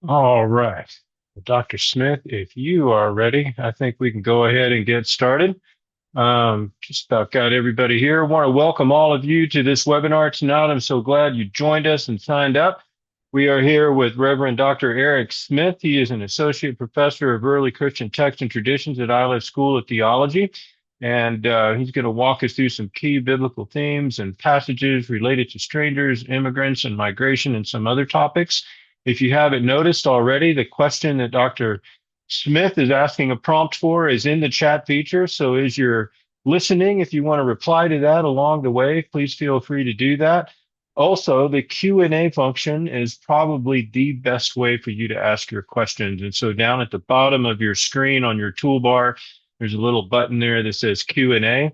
All right. Well, Dr. Smith, if you are ready, I think we can go ahead and get started. Just about got everybody here. I want to welcome all of you to this webinar tonight. I'm so glad you joined us and signed up. We are here with Reverend Dr. Eric Smith. He is an associate professor of early Christian text and traditions at Iliff School of Theology. And he's going to walk us through some key biblical themes and passages related to strangers, immigrants, and migration, and some other topics. If you haven't noticed already, the question that Dr. Smith is asking a prompt for is in the chat feature. So as you're listening, if you want to reply to that along the way, please feel free to do that. Also, the Q&A function is probably the best way for you to ask your questions. And so down at the bottom of your screen on your toolbar, there's a little button there that says Q&A.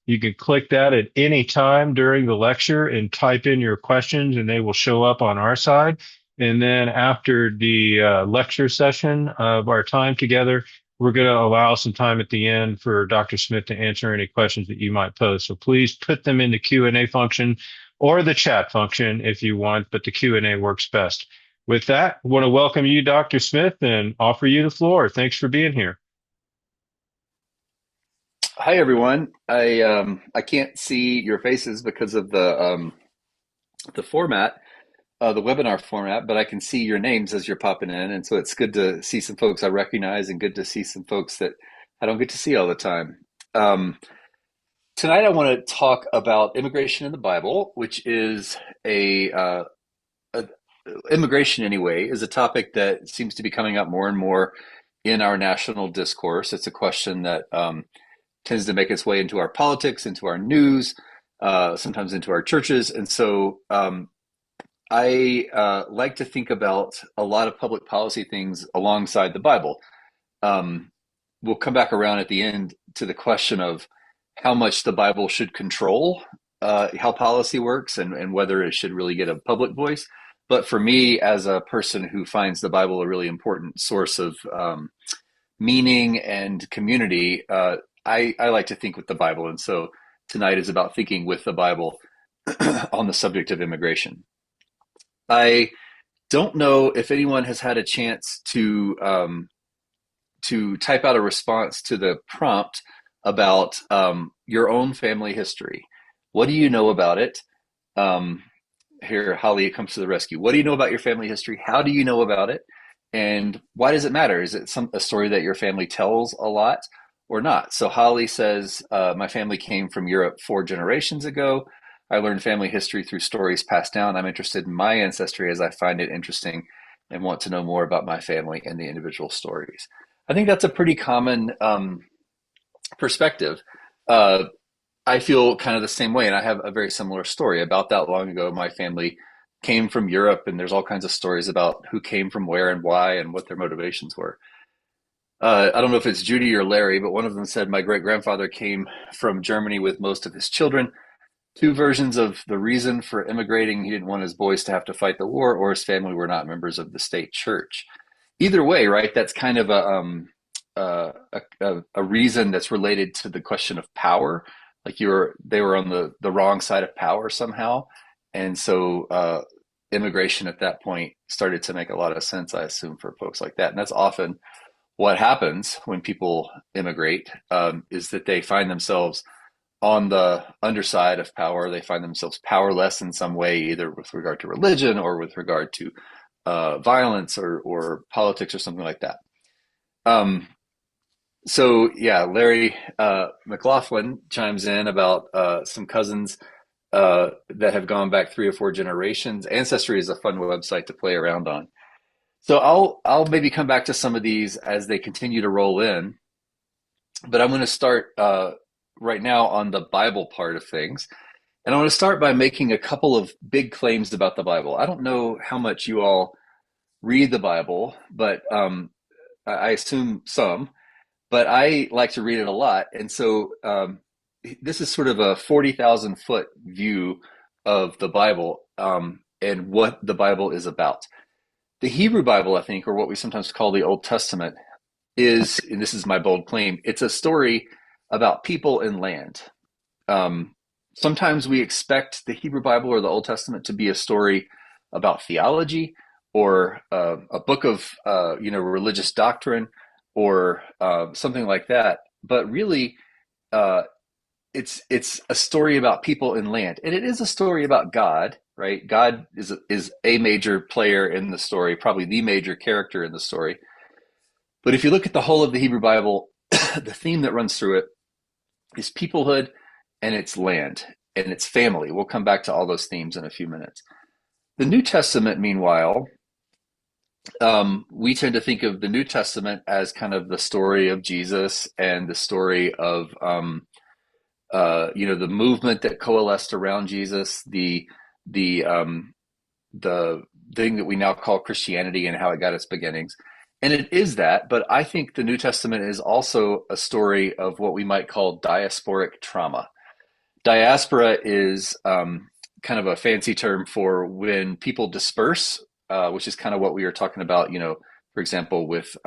You can click that at any time during the lecture and type in your questions, and they will show up on our side. And then after the lecture session of our time together, we're going to allow some time at the end for Dr. Smith to answer any questions that you might pose. So please put them in the Q&A function or the chat function if you want, but the Q&A works best. With that, I want to welcome you, Dr. Smith, and offer you the floor. Thanks for being here. Hi everyone. I can't see your faces because of the format, the webinar format, but I can see your names as you're popping in, and so it's good to see some folks I recognize and good to see some folks that I don't get to see all the time. Um, Tonight I want to talk about immigration in the Bible, which is a immigration anyway is a topic that seems to be coming up more and more in our national discourse. It's a question that tends to make its way into our politics, into our news, sometimes into our churches. And so I like to think about a lot of public policy things alongside the Bible. Um, we'll come back around at the end to the question of how much the Bible should control how policy works and whether it should really get a public voice. But for me, as a person who finds the Bible a really important source of meaning and community, I like to think with the Bible. And so tonight is about thinking with the Bible on the subject of immigration. I don't know if anyone has had a chance to type out a response to the prompt about your own family history. What do you know about it? Um, Here, Holly comes to the rescue. What do you know about your family history? How do you know about it? And why does it matter? Is it a story that your family tells a lot or not? So Holly says, my family came from Europe 4 generations ago. I learned family history through stories passed down. I'm interested in my ancestry as I find it interesting and want to know more about my family and the individual stories. I think that's a pretty common perspective. Uh, I feel kind of the same way, and I have a very similar story. About that long ago, my family came from Europe, and there's all kinds of stories about who came from where and why and what their motivations were. I don't know if it's Judy or Larry, but one of them said my great grandfather came from Germany with most of his children. Two versions of the reason for immigrating: he didn't want his boys to have to fight the war, or his family were not members of the state church. Either way, right? That's kind of a reason that's related to the question of power. Like they were on the wrong side of power somehow, and so immigration at that point started to make a lot of sense, I assume, for folks like that. And that's often what happens when people immigrate, is that they find themselves on the underside of power. They find themselves powerless in some way, either with regard to religion or with regard to violence or politics or something like that. Um, so yeah, Larry McLaughlin chimes in about some cousins that have gone back 3 or 4 generations. Ancestry is a fun website to play around on. So I'll maybe come back to some of these as they continue to roll in, but I'm going to start right now on the Bible part of things. And I want to start by making a couple of big claims about the Bible. I don't know how much you all read the Bible, but I assume some, but I like to read it a lot. And so this is sort of a 40,000 foot view of the Bible, and what the Bible is about. The Hebrew Bible, I think, or what we sometimes call the Old Testament, is, and this is my bold claim, it's a story about people and land. Um, Sometimes we expect the Hebrew Bible or the Old Testament to be a story about theology or a book of religious doctrine, or something like that. But really, uh, it's a story about people and land, and it is a story about God. Right? God is a major player in the story, probably the major character in the story. But if you look at the whole of the Hebrew Bible, the theme that runs through it is peoplehood, and it's land, and it's family. We'll come back to all those themes in a few minutes. The New Testament, meanwhile, we tend to think of the New Testament as kind of the story of Jesus and the story of the movement that coalesced around Jesus, the the thing that we now call Christianity and how it got its beginnings. And it is that, but I think the New Testament is also a story of what we might call diasporic trauma. Diaspora is kind of a fancy term for when people disperse, which is kind of what we were talking about. For example, with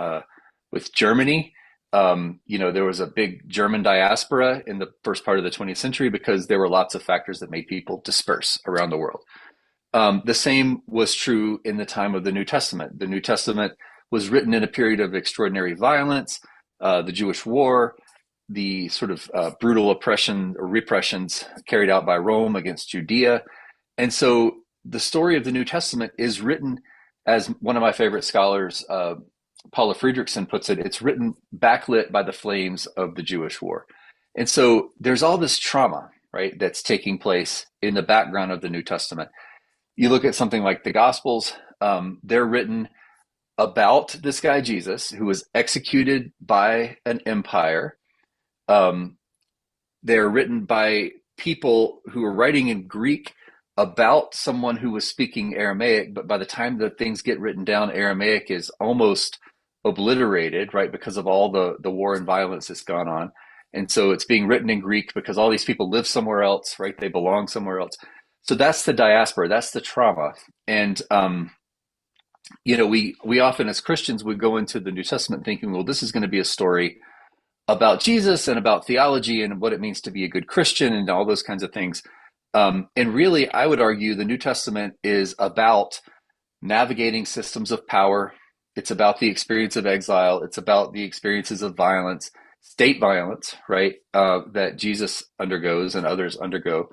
Germany, there was a big German diaspora in the first part of the 20th century because there were lots of factors that made people disperse around the world. The same was true in the time of the New Testament. The New Testament was written in a period of extraordinary violence, the Jewish War, the sort of brutal oppression or repressions carried out by Rome against Judea. And so the story of the New Testament is written, as one of my favorite scholars, Paula Friedrichsen, puts it, it's written backlit by the flames of the Jewish War. And so there's all this trauma, right, that's taking place in the background of the New Testament. You look at something like the Gospels, they're written about this guy, Jesus, who was executed by an empire. They're written by people who are writing in Greek about someone who was speaking Aramaic, but by the time that things get written down, Aramaic is almost obliterated, right, because of all the war and violence that's gone on. And so it's being written in Greek because all these people live somewhere else, right? They belong somewhere else. So that's the diaspora, that's the trauma. And we often as Christians would go into the New Testament thinking, well, this is going to be a story about Jesus and about theology and what it means to be a good Christian and all those kinds of things. And really, I would argue the New Testament is about navigating systems of power. It's about the experience of exile. It's about the experiences of violence, state violence, right, that Jesus undergoes and others undergo.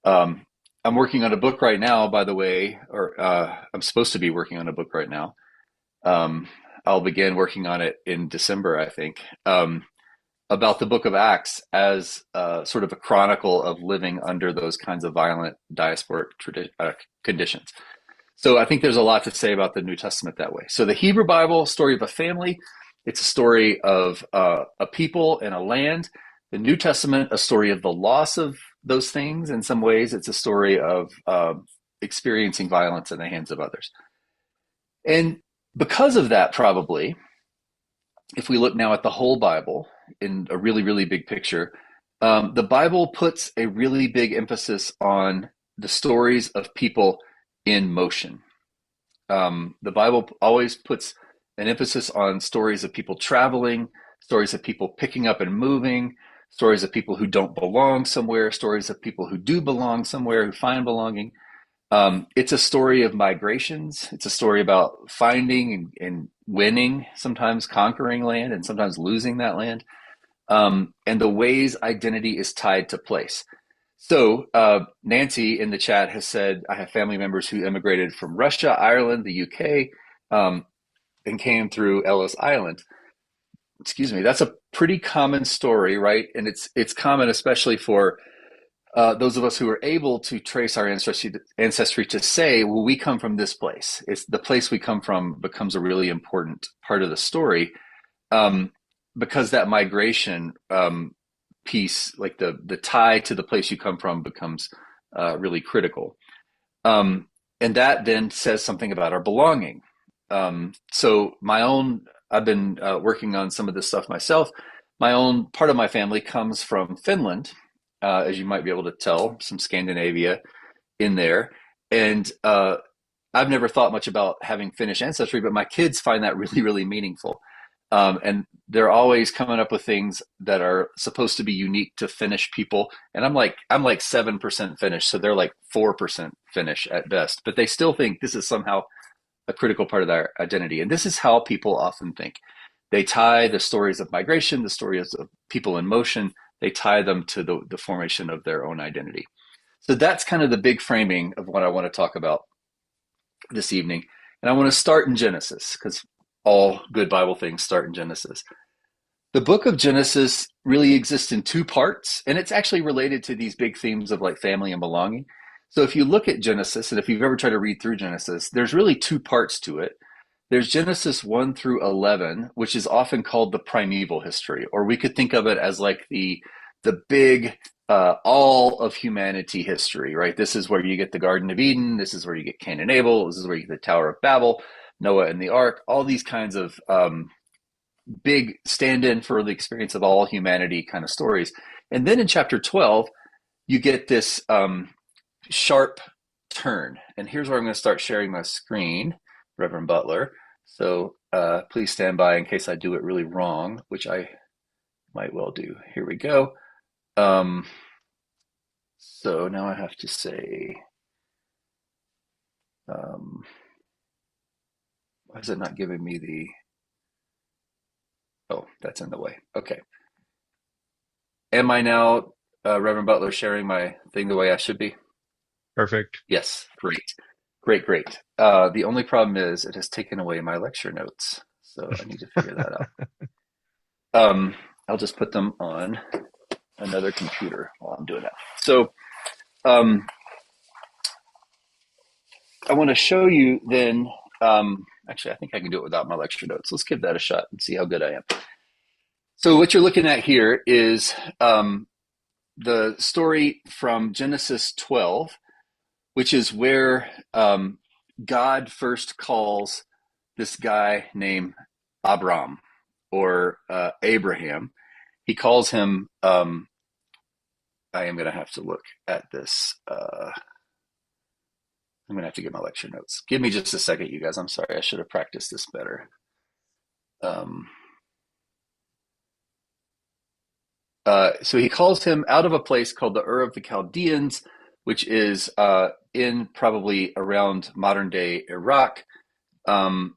I'm working on a book right now, by the way, or I'm supposed to be working on a book right now. I'll begin working on it in December, I think, about the book of Acts as sort of a chronicle of living under those kinds of violent diasporic conditions. So I think there's a lot to say about the New Testament that way. So the Hebrew Bible, story of a family, it's a story of a people and a land. The New Testament, a story of the loss of those things. In some ways, it's a story of experiencing violence in the hands of others. And because of that, probably, if we look now at the whole Bible in a really, really big picture, the Bible puts a really big emphasis on the stories of people in motion. The Bible always puts an emphasis on stories of people traveling, stories of people picking up and moving, stories of people who don't belong somewhere, stories of people who do belong somewhere, who find belonging. It's a story of migrations. It's a story about finding and winning, sometimes conquering land and sometimes losing that land, and the ways identity is tied to place. So Nancy in the chat has said, I have family members who immigrated from Russia, Ireland, the UK, and came through Ellis Island. Excuse me. That's a pretty common story, right? And it's common especially for those of us who are able to trace our ancestry to say, well, we come from this place. It's the place we come from becomes a really important part of the story, because that migration piece, like the tie to the place you come from, becomes really critical. And that then says something about our belonging. So I've been working on some of this stuff myself. My own part of my family comes from Finland, as you might be able to tell, some Scandinavia in there. And I've never thought much about having Finnish ancestry, but my kids find that really, really meaningful. And they're always coming up with things that are supposed to be unique to Finnish people. And I'm like 7% Finnish, so they're like 4% Finnish at best. But they still think this is somehow a critical part of their identity. And this is how people often think. They tie the stories of migration, the stories of people in motion, they tie them to the formation of their own identity. So that's kind of the big framing of what I want to talk about this evening. And I want to start in Genesis because all good Bible things start in Genesis. The book of Genesis really exists in two parts, and it's actually related to these big themes of like family and belonging. So if you look at Genesis, and if you've ever tried to read through Genesis, there's really two parts to it. There's Genesis 1 through 11, which is often called the primeval history, or we could think of it as like the big all of humanity history, right? This is where you get the Garden of Eden. This is where you get Cain and Abel. This is where you get the Tower of Babel, Noah and the Ark, all these kinds of big stand-in for the experience of all humanity kind of stories. And then in chapter 12, you get this sharp turn. And here's where I'm going to start sharing my screen, Reverend Butler. So please stand by in case I do it really wrong, which I might well do. Here we go. So now I have to say, why is it not giving me the, oh, that's in the way. Okay. Am I now, Reverend Butler, sharing my thing the way I should be? Perfect. Yes, great. Great, great. The only problem is it has taken away my lecture notes. So I need to figure that out. I'll just put them on another computer while I'm doing that. So I want to show you then, actually, I think I can do it without my lecture notes. Let's give that a shot and see how good I am. So what you're looking at here is the story from Genesis 12, which is where God first calls this guy named Abram or Abraham. He calls him, I am going to have to look at this. I'm going to have to get my lecture notes. Give me just a second, you guys. I'm sorry. I should have practiced this better. So he calls him out of a place called the Ur of the Chaldeans, which is in probably around modern day Iraq. And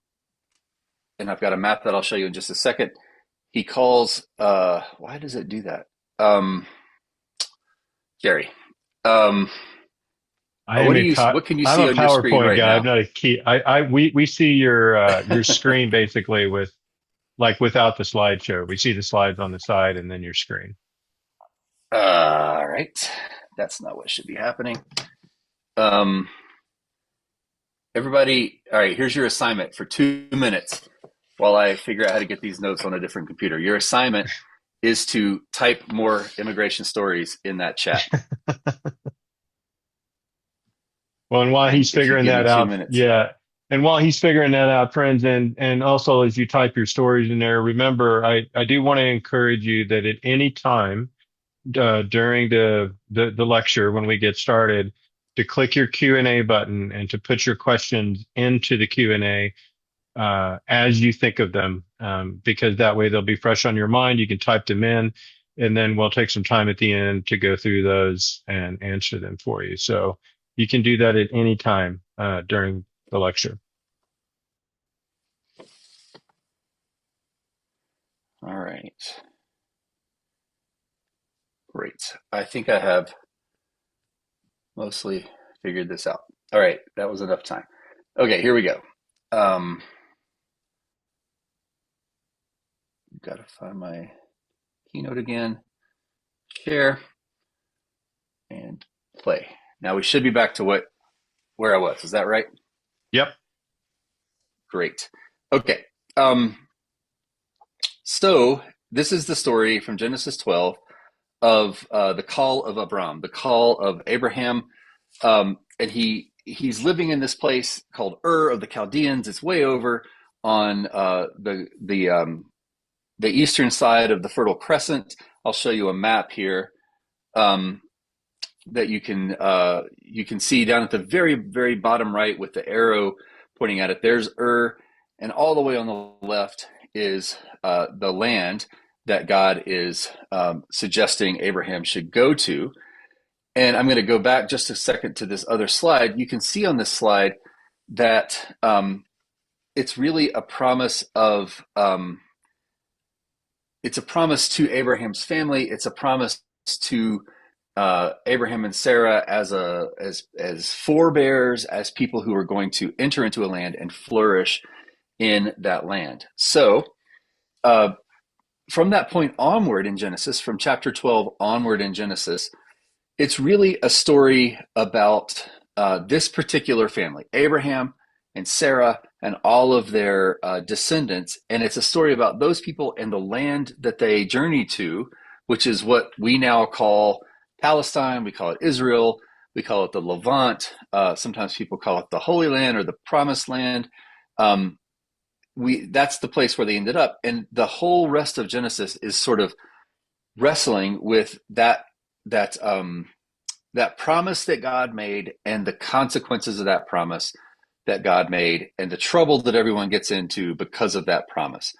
I've got a map that I'll show you in just a second. He calls, why does it do that? Gary, what can you see I'm a on your screen PowerPoint right guy. I'm now? not a key. We see your screen basically with like without the slideshow. We see the slides on the side and then your screen. All right. That's not what should be happening. Everybody, all right, here's your assignment for 2 minutes while I figure out how to get these notes on a different computer. Your assignment is to type more immigration stories in that chat. Well, and while he's figuring that out, yeah. And while he's figuring that out, friends, and also as you type your stories in there, remember, I do want to encourage you that at any time during the lecture when we get started, to click your Q&A button and to put your questions into the Q&A as you think of them, because that way they'll be fresh on your mind. You can type them in, and then we'll take some time at the end to go through those and answer them for you. So you can do that at any time during the lecture. All right. Great. I think I have mostly figured this out. All right. That was enough time. Okay, here we go. Got to find my keynote again. Share and play. Now we should be back to where I was. Is that right? Yep. Great. Okay. So this is the story from Genesis 12 of the call of Abram, the call of Abraham, and he's living in this place called Ur of the Chaldeans. It's way over on the eastern side of the Fertile Crescent. I'll show you a map here that you can see down at the very, very bottom right with the arrow pointing at it. There's Ur, and all the way on the left is the land that God is suggesting Abraham should go to. And I'm going to go back just a second to this other slide. You can see on this slide that it's really a promise of it's a promise to Abraham's family. It's a promise to Abraham and Sarah as forebears, as people who are going to enter into a land and flourish in that land. So uh, from that point onward in Genesis, from chapter 12 onward in Genesis, it's really a story about this particular family, Abraham and Sarah and all of their descendants. And it's a story about those people and the land that they journey to, which is what we now call Palestine. We call it Israel. We call it the Levant. Sometimes people call it the Holy Land or the Promised Land. Um, that's the place where they ended up. And the whole rest of Genesis is sort of wrestling with that that promise that God made and the consequences of that promise that God made and the trouble that everyone gets into because of that promise.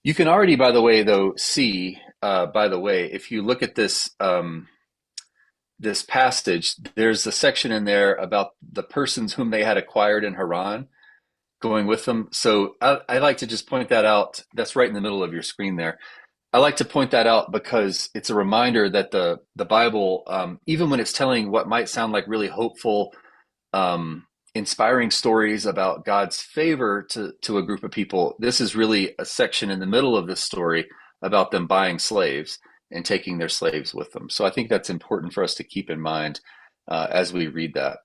You can already, by the way, though, see, by the way, if you look at this passage, there's a section in there about the persons whom they had acquired in Haran going with them. So I like to just point that out. That's right in the middle of your screen there. I like to point that out because it's a reminder that the Bible, even when it's telling what might sound like really hopeful, inspiring stories about God's favor to a group of people, this is really a section in the middle of this story about them buying slaves and taking their slaves with them. So I think that's important for us to keep in mind as we read that.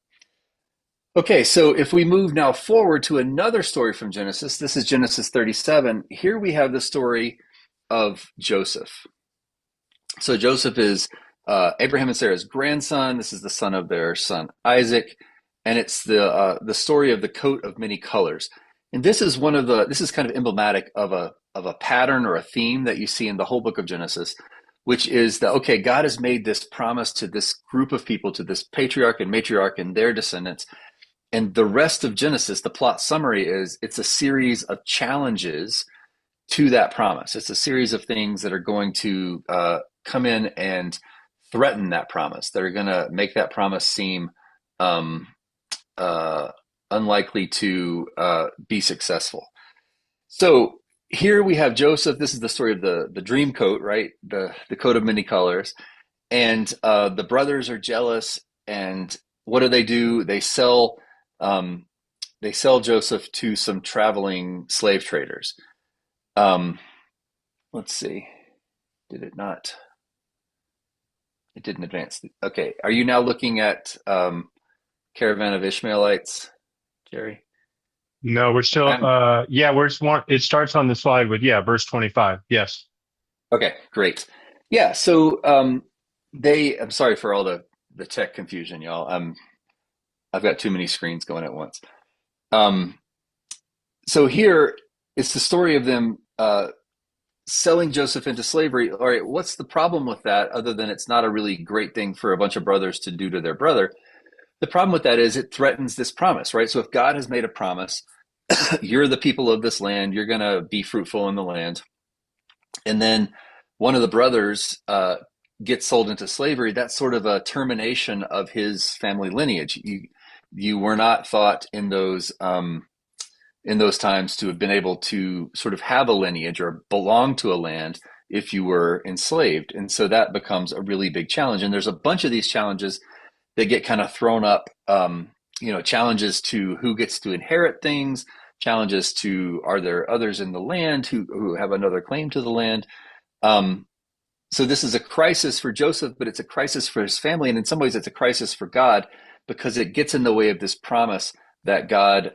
Okay, so if we move now forward to another story from Genesis, this is Genesis 37. Here we have the story of Joseph. So Joseph is Abraham and Sarah's grandson. This is the son of their son Isaac, and it's the story of the coat of many colors. And this is this is kind of emblematic of a pattern or a theme that you see in the whole book of Genesis, which is that okay, God has made this promise to this group of people, to this patriarch and matriarch and their descendants. And the rest of Genesis, the plot summary is it's a series of challenges to that promise. It's a series of things that are going to come in and threaten that promise, that are going to make that promise seem unlikely to be successful. So here we have Joseph. This is the story of the dream coat, right? The coat of many colors. And the brothers are jealous. And what do? They sell Joseph to some traveling slave traders. Let's see. Did it not? It didn't advance. Okay. Are you now looking at Caravan of Ishmaelites, Jerry? No, we're still, I'm yeah, it starts on the slide with, yeah, verse 25. Yes. okay. Great. Yeah. So I'm sorry for all the tech confusion, y'all. I've got too many screens going at once. Um, so here it's the story of them selling Joseph into slavery. All right, what's the problem with that other than it's not a really great thing for a bunch of brothers to do to their brother? The problem with that is it threatens this promise, right? So if God has made a promise, you're the people of this land, you're going to be fruitful in the land. And then one of the brothers gets sold into slavery. That's sort of a termination of his family lineage. You were not thought in those times to have been able to sort of have a lineage or belong to a land if you were enslaved. And so that becomes a really big challenge. And there's a bunch of these challenges that get kind of thrown up, challenges to who gets to inherit things, challenges to are there others in the land who have another claim to the land. So this is a crisis for Joseph, but it's a crisis for his family. And in some ways, it's a crisis for God because it gets in the way of this promise that God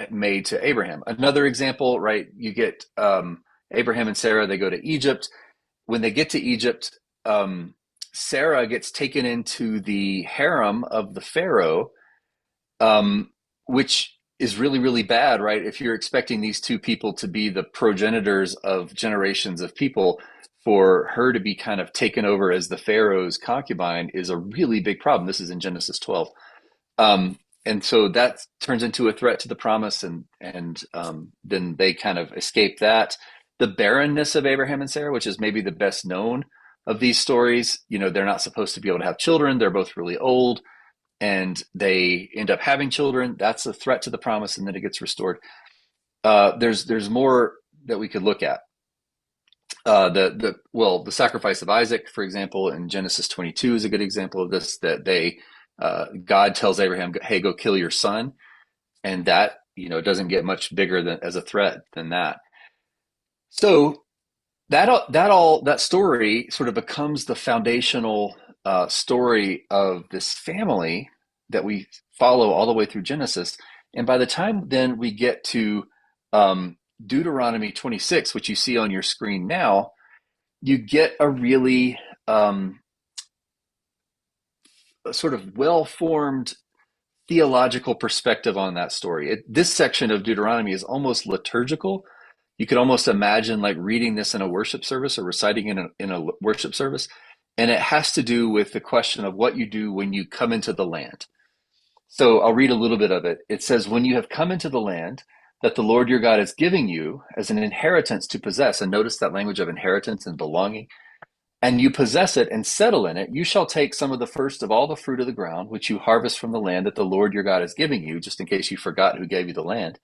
made to Abraham. Another example, right? You get Abraham and Sarah, they go to Egypt. When they get to Egypt, Sarah gets taken into the harem of the Pharaoh, which is really, really bad, right? If you're expecting these two people to be the progenitors of generations of people, for her to be kind of taken over as the Pharaoh's concubine is a really big problem. This is in Genesis 12. And so that turns into a threat to the promise, and then they kind of escape that. The barrenness of Abraham and Sarah, which is maybe the best known of these stories, they're not supposed to be able to have children. They're both really old, and they end up having children. That's a threat to the promise, and then it gets restored. there's more that we could look at. The sacrifice of Isaac, for example, in Genesis 22 is a good example of this. That God tells Abraham, "Hey, go kill your son," and that doesn't get much bigger than as a threat than that. So that story sort of becomes the foundational story of this family that we follow all the way through Genesis. And by the time then we get to Deuteronomy 26, which you see on your screen now, you get a really a sort of well-formed theological perspective on that story. This section of Deuteronomy is almost liturgical. You could almost imagine like reading this in a worship service or reciting in a worship service. And it has to do with the question of what you do when you come into the land. So I'll read a little bit of it. It says, when you have come into the land that the Lord your God is giving you as an inheritance to possess, and notice that language of inheritance and belonging, and you possess it and settle in it, you shall take some of the first of all the fruit of the ground, which you harvest from the land that the Lord your God is giving you, just in case you forgot who gave you the land.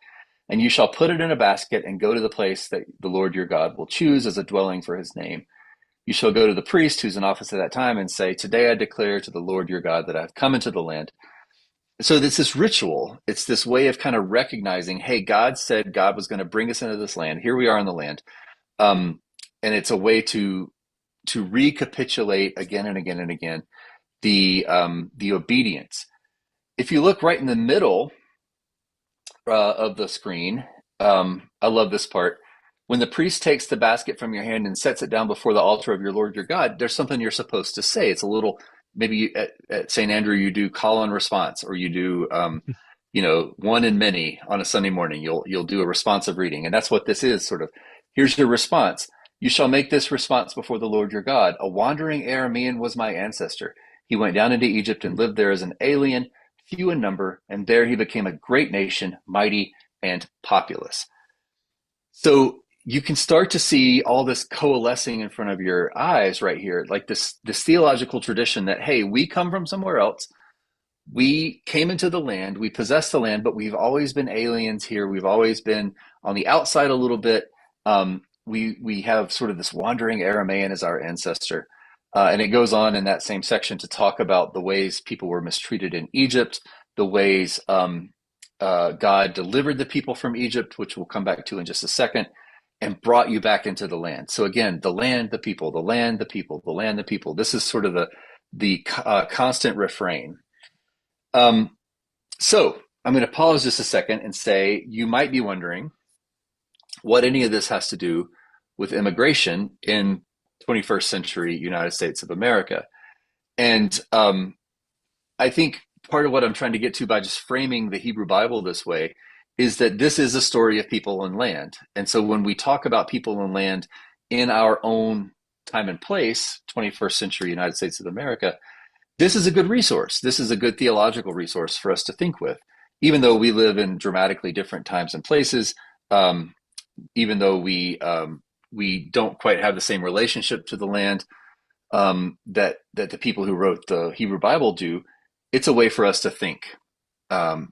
And you shall put it in a basket and go to the place that the Lord your God will choose as a dwelling for his name. You shall go to the priest who's in office at that time and say, today I declare to the Lord your God that I've come into the land. So it's this ritual. It's this way of kind of recognizing, hey, God said God was going to bring us into this land. Here we are in the land. And it's a way to recapitulate again and again and again the obedience. If you look right in the middle of the screen, I love this part. When the priest takes the basket from your hand and sets it down before the altar of your Lord your God, there's something you're supposed to say. It's a little, maybe at St. Andrew you do call and response, or you do one and many on a Sunday morning. You'll do a responsive reading, and that's what this is. Sort of, here's your response. You shall make this response before the Lord your God. A wandering Aramean was my ancestor. He went down into Egypt and lived there as an alien, few in number, and there he became a great nation, mighty and populous. So you can start to see all this coalescing in front of your eyes right here, like this theological tradition that, hey, we come from somewhere else. We came into the land, we possess the land, but we've always been aliens here. We've always been on the outside a little bit. We have sort of this wandering Aramaean as our ancestor. And it goes on in that same section to talk about the ways people were mistreated in Egypt, the ways God delivered the people from Egypt, which we'll come back to in just a second, and brought you back into the land. So again, the land, the people, the land, the people, the land, the people. This is sort of the constant refrain. So I'm going to pause just a second and say, you might be wondering what any of this has to do with immigration in 21st century United States of America. And I think part of what I'm trying to get to by just framing the Hebrew Bible this way is that this is a story of people and land. And so when we talk about people and land in our own time and place, 21st century United States of America, this is a good resource. This is a good theological resource for us to think with, even though we live in dramatically different times and places, even though we don't quite have the same relationship to the land that the people who wrote the Hebrew Bible do. It's a way for us to think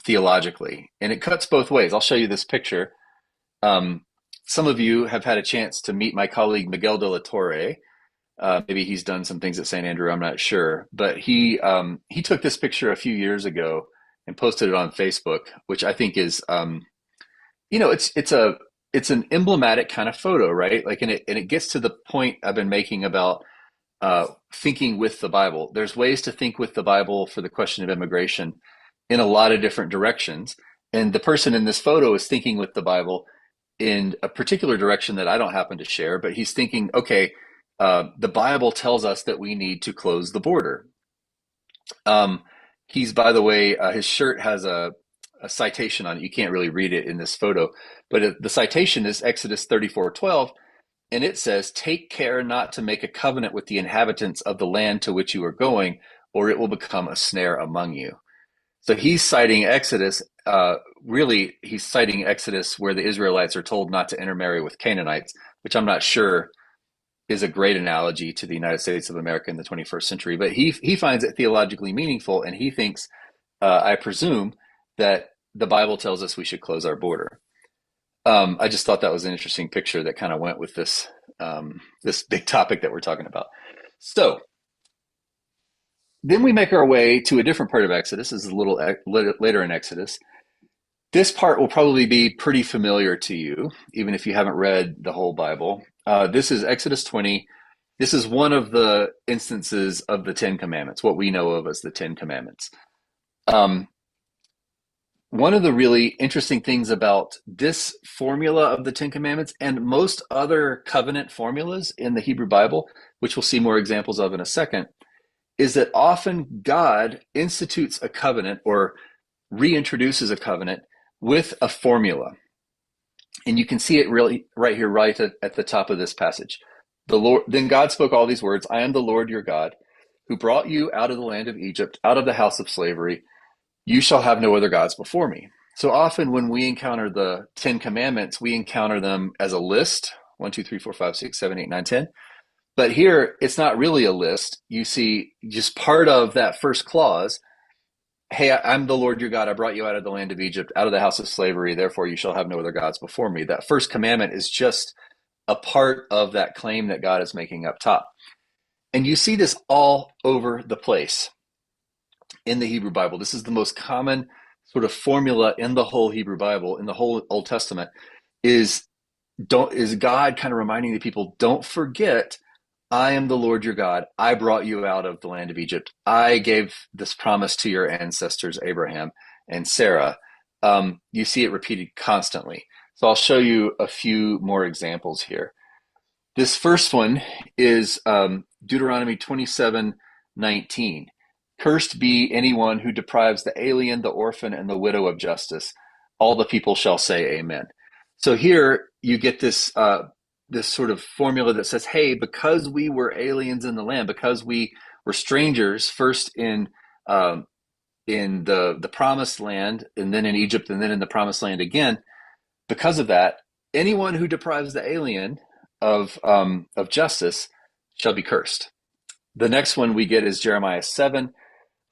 theologically, and it cuts both ways. I'll show you this picture. Some of you have had a chance to meet my colleague Miguel de la Torre. Maybe he's done some things at St. Andrew, I'm not sure, but he took this picture a few years ago and posted it on Facebook, which I think is it's an emblematic kind of photo, right? Like, and it gets to the point I've been making about thinking with the Bible. There's ways to think with the Bible for the question of immigration in a lot of different directions. And the person in this photo is thinking with the Bible in a particular direction that I don't happen to share, but he's thinking, okay, the Bible tells us that we need to close the border. He's, by the way, his shirt has a citation on it. You can't really read it in this photo, but the citation is Exodus 34:12. And it says, take care not to make a covenant with the inhabitants of the land to which you are going, or it will become a snare among you. So he's citing Exodus. Really, he's citing Exodus where the Israelites are told not to intermarry with Canaanites, which I'm not sure is a great analogy to the United States of America in the 21st century. But he finds it theologically meaningful, and he thinks, I presume, that the Bible tells us we should close our border. I just thought that was an interesting picture that kind of went with this big topic that we're talking about. So then we make our way to a different part of Exodus. This is a little later in Exodus. This part will probably be pretty familiar to you, even if you haven't read the whole Bible. This is Exodus 20. This is one of the instances of the Ten Commandments, what we know of as the Ten Commandments. Um, One of the really interesting things about this formula of the Ten Commandments and most other covenant formulas in the Hebrew Bible, which we'll see more examples of in a second, is that often God institutes a covenant or reintroduces a covenant with a formula. And you can see it really right here, right at the top of this passage. Then God spoke all these words: I am the Lord your God, who brought you out of the land of Egypt, out of the house of slavery. You shall have no other gods before me. So often when we encounter the Ten Commandments, we encounter them as a list: 1, 2, 3, 4, 5, 6, 7, 8, 9, 10. But here, it's not really a list. You see just part of that first clause. Hey, I'm the Lord your God. I brought you out of the land of Egypt, out of the house of slavery. Therefore, you shall have no other gods before me. That first commandment is just a part of that claim that God is making up top. And you see this all over the place in the Hebrew Bible. This is the most common sort of formula in the whole Hebrew Bible, in the whole Old Testament, is God kind of reminding the people, don't forget, I am the Lord your God. I brought you out of the land of Egypt. I gave this promise to your ancestors, Abraham and Sarah. You see it repeated constantly. So I'll show you a few more examples here. This first one is Deuteronomy 27:19. Cursed be anyone who deprives the alien, the orphan, and the widow of justice. All the people shall say amen. So here you get this sort of formula that says, hey, because we were aliens in the land, because we were strangers first in the promised land, and then in Egypt, and then in the promised land again, because of that, anyone who deprives the alien of justice shall be cursed. The next one we get is Jeremiah 7.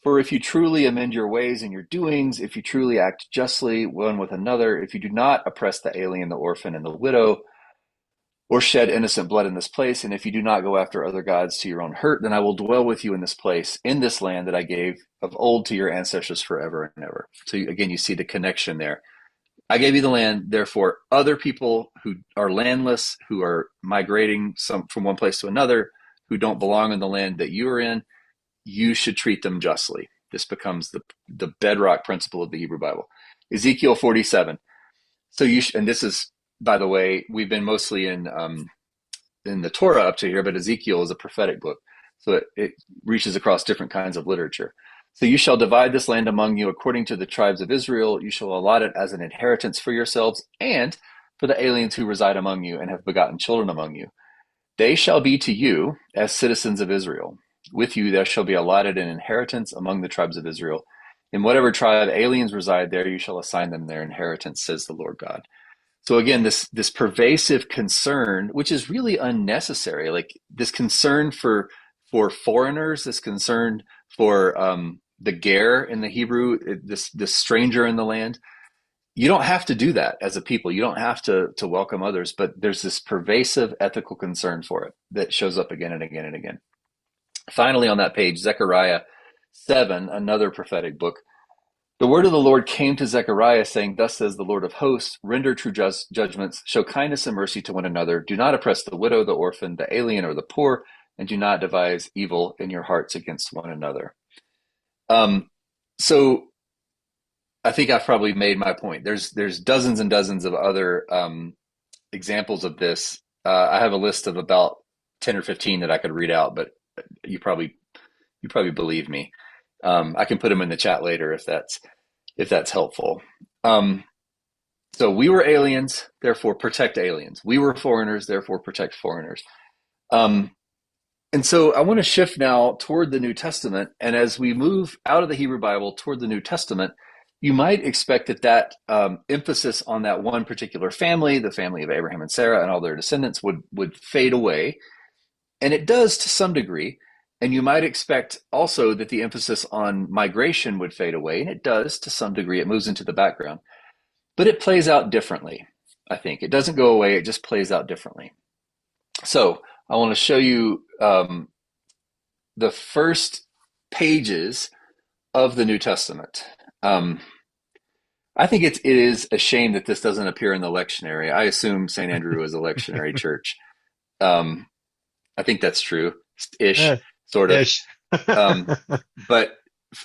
For if you truly amend your ways and your doings, if you truly act justly one with another, if you do not oppress the alien, the orphan, and the widow, or shed innocent blood in this place, and if you do not go after other gods to your own hurt, then I will dwell with you in this place, in this land that I gave of old to your ancestors forever and ever. So again, you see the connection there. I gave you the land, therefore other people who are landless, who are migrating from one place to another, who don't belong in the land that you are in, you should treat them justly. This becomes the bedrock principle of the Hebrew Bible. Ezekiel 47. So and this is, by the way, we've been mostly in the Torah up to here, but Ezekiel is a prophetic book, so it reaches across different kinds of literature. So you shall divide this land among you according to the tribes of Israel. You shall allot it as an inheritance for yourselves and for the aliens who reside among you and have begotten children among you. They shall be to you as citizens of Israel. With you there shall be allotted an inheritance among the tribes of Israel. In whatever tribe aliens reside there, you shall assign them their inheritance, says the Lord God. So again, this pervasive concern, which is really unnecessary, like this concern for foreigners, this concern for the ger in the Hebrew, this stranger in the land. You don't have to do that as a people. You don't have to welcome others, but there's this pervasive ethical concern for it that shows up again and again and again. Finally, on that page, Zechariah 7, another prophetic book. The word of the Lord came to Zechariah, saying, Thus says the Lord of hosts, render true judgments, show kindness and mercy to one another. Do not oppress the widow, the orphan, the alien, or the poor, and do not devise evil in your hearts against one another. So I think I've probably made my point. There's dozens and dozens of other examples of this. I have a list of about 10 or 15 that I could read out, but you probably believe me. I can put them in the chat later if that's helpful. So we were aliens, therefore protect aliens. We were foreigners, therefore protect foreigners. And so I want to shift now toward the New Testament. And as we move out of the Hebrew Bible toward the New Testament, you might expect that emphasis on that one particular family, the family of Abraham and Sarah and all their descendants, would fade away. And it does to some degree. And you might expect also that the emphasis on migration would fade away. And it does to some degree. It moves into the background. But it plays out differently. I think. It doesn't go away, it just plays out differently. So I want to show you the first pages of the New Testament. Um, I think it is a shame that this doesn't appear in the lectionary. I assume St. Andrew is a lectionary church. Um, I think that's true, ish, Eh, sort of. ish. Um, but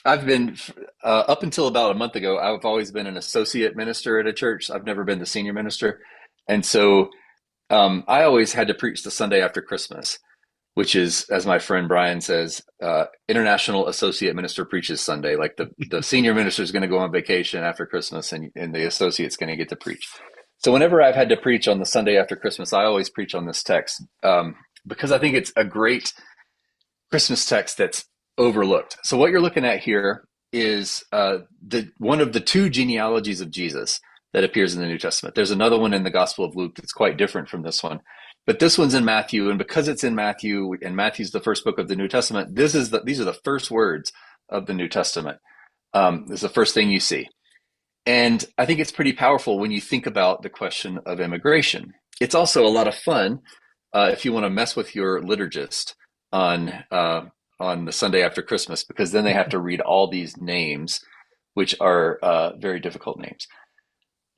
I've been up until about a month ago. I've always been an associate minister at a church. I've never been the senior minister, and so I always had to preach the Sunday after Christmas, which is, as my friend Brian says, international associate minister preaches Sunday. Like the senior minister is going to go on vacation after Christmas, and the associate's going to get to preach. So whenever I've had to preach on the Sunday after Christmas, I always preach on this text because I think it's a great Christmas text that's overlooked. So what you're looking at here is the one of the two genealogies of Jesus that appears in the New Testament. There's another one in the Gospel of Luke that's quite different from this one, but this one's in Matthew, and because it's in Matthew, and Matthew's the first book of the New Testament, these are the first words of the New Testament. This is the first thing you see, and I think it's pretty powerful when you think about the question of immigration. It's also a lot of fun if you want to mess with your liturgist on on the Sunday after Christmas, because then they have to read all these names, which are very difficult names.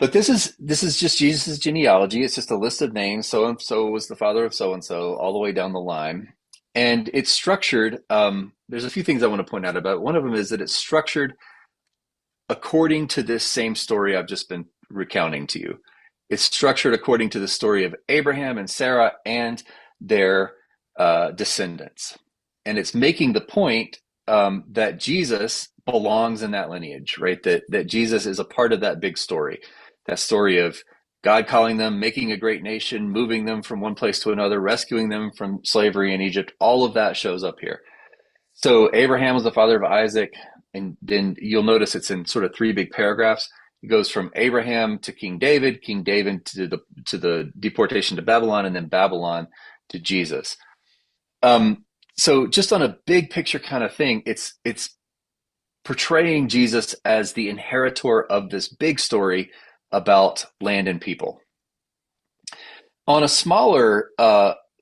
But this is just Jesus' genealogy. It's just a list of names. So and so was the father of so and so, all the way down the line, and it's structured. There's a few things I want to point out about it. One of them is that it's structured according to this same story I've just been recounting to you. It's structured according to the story of Abraham and Sarah and their descendants. And it's making the point that Jesus belongs in that lineage, right? That Jesus is a part of that big story, that story of God calling them, making a great nation, moving them from one place to another, rescuing them from slavery in Egypt. All of that shows up here. So Abraham was the father of Isaac, and then you'll notice it's in sort of three big paragraphs. It goes from Abraham to King David to the deportation to Babylon, and then Babylon to Jesus. So just on a big picture kind of thing, it's portraying Jesus as the inheritor of this big story about land and people. On a smaller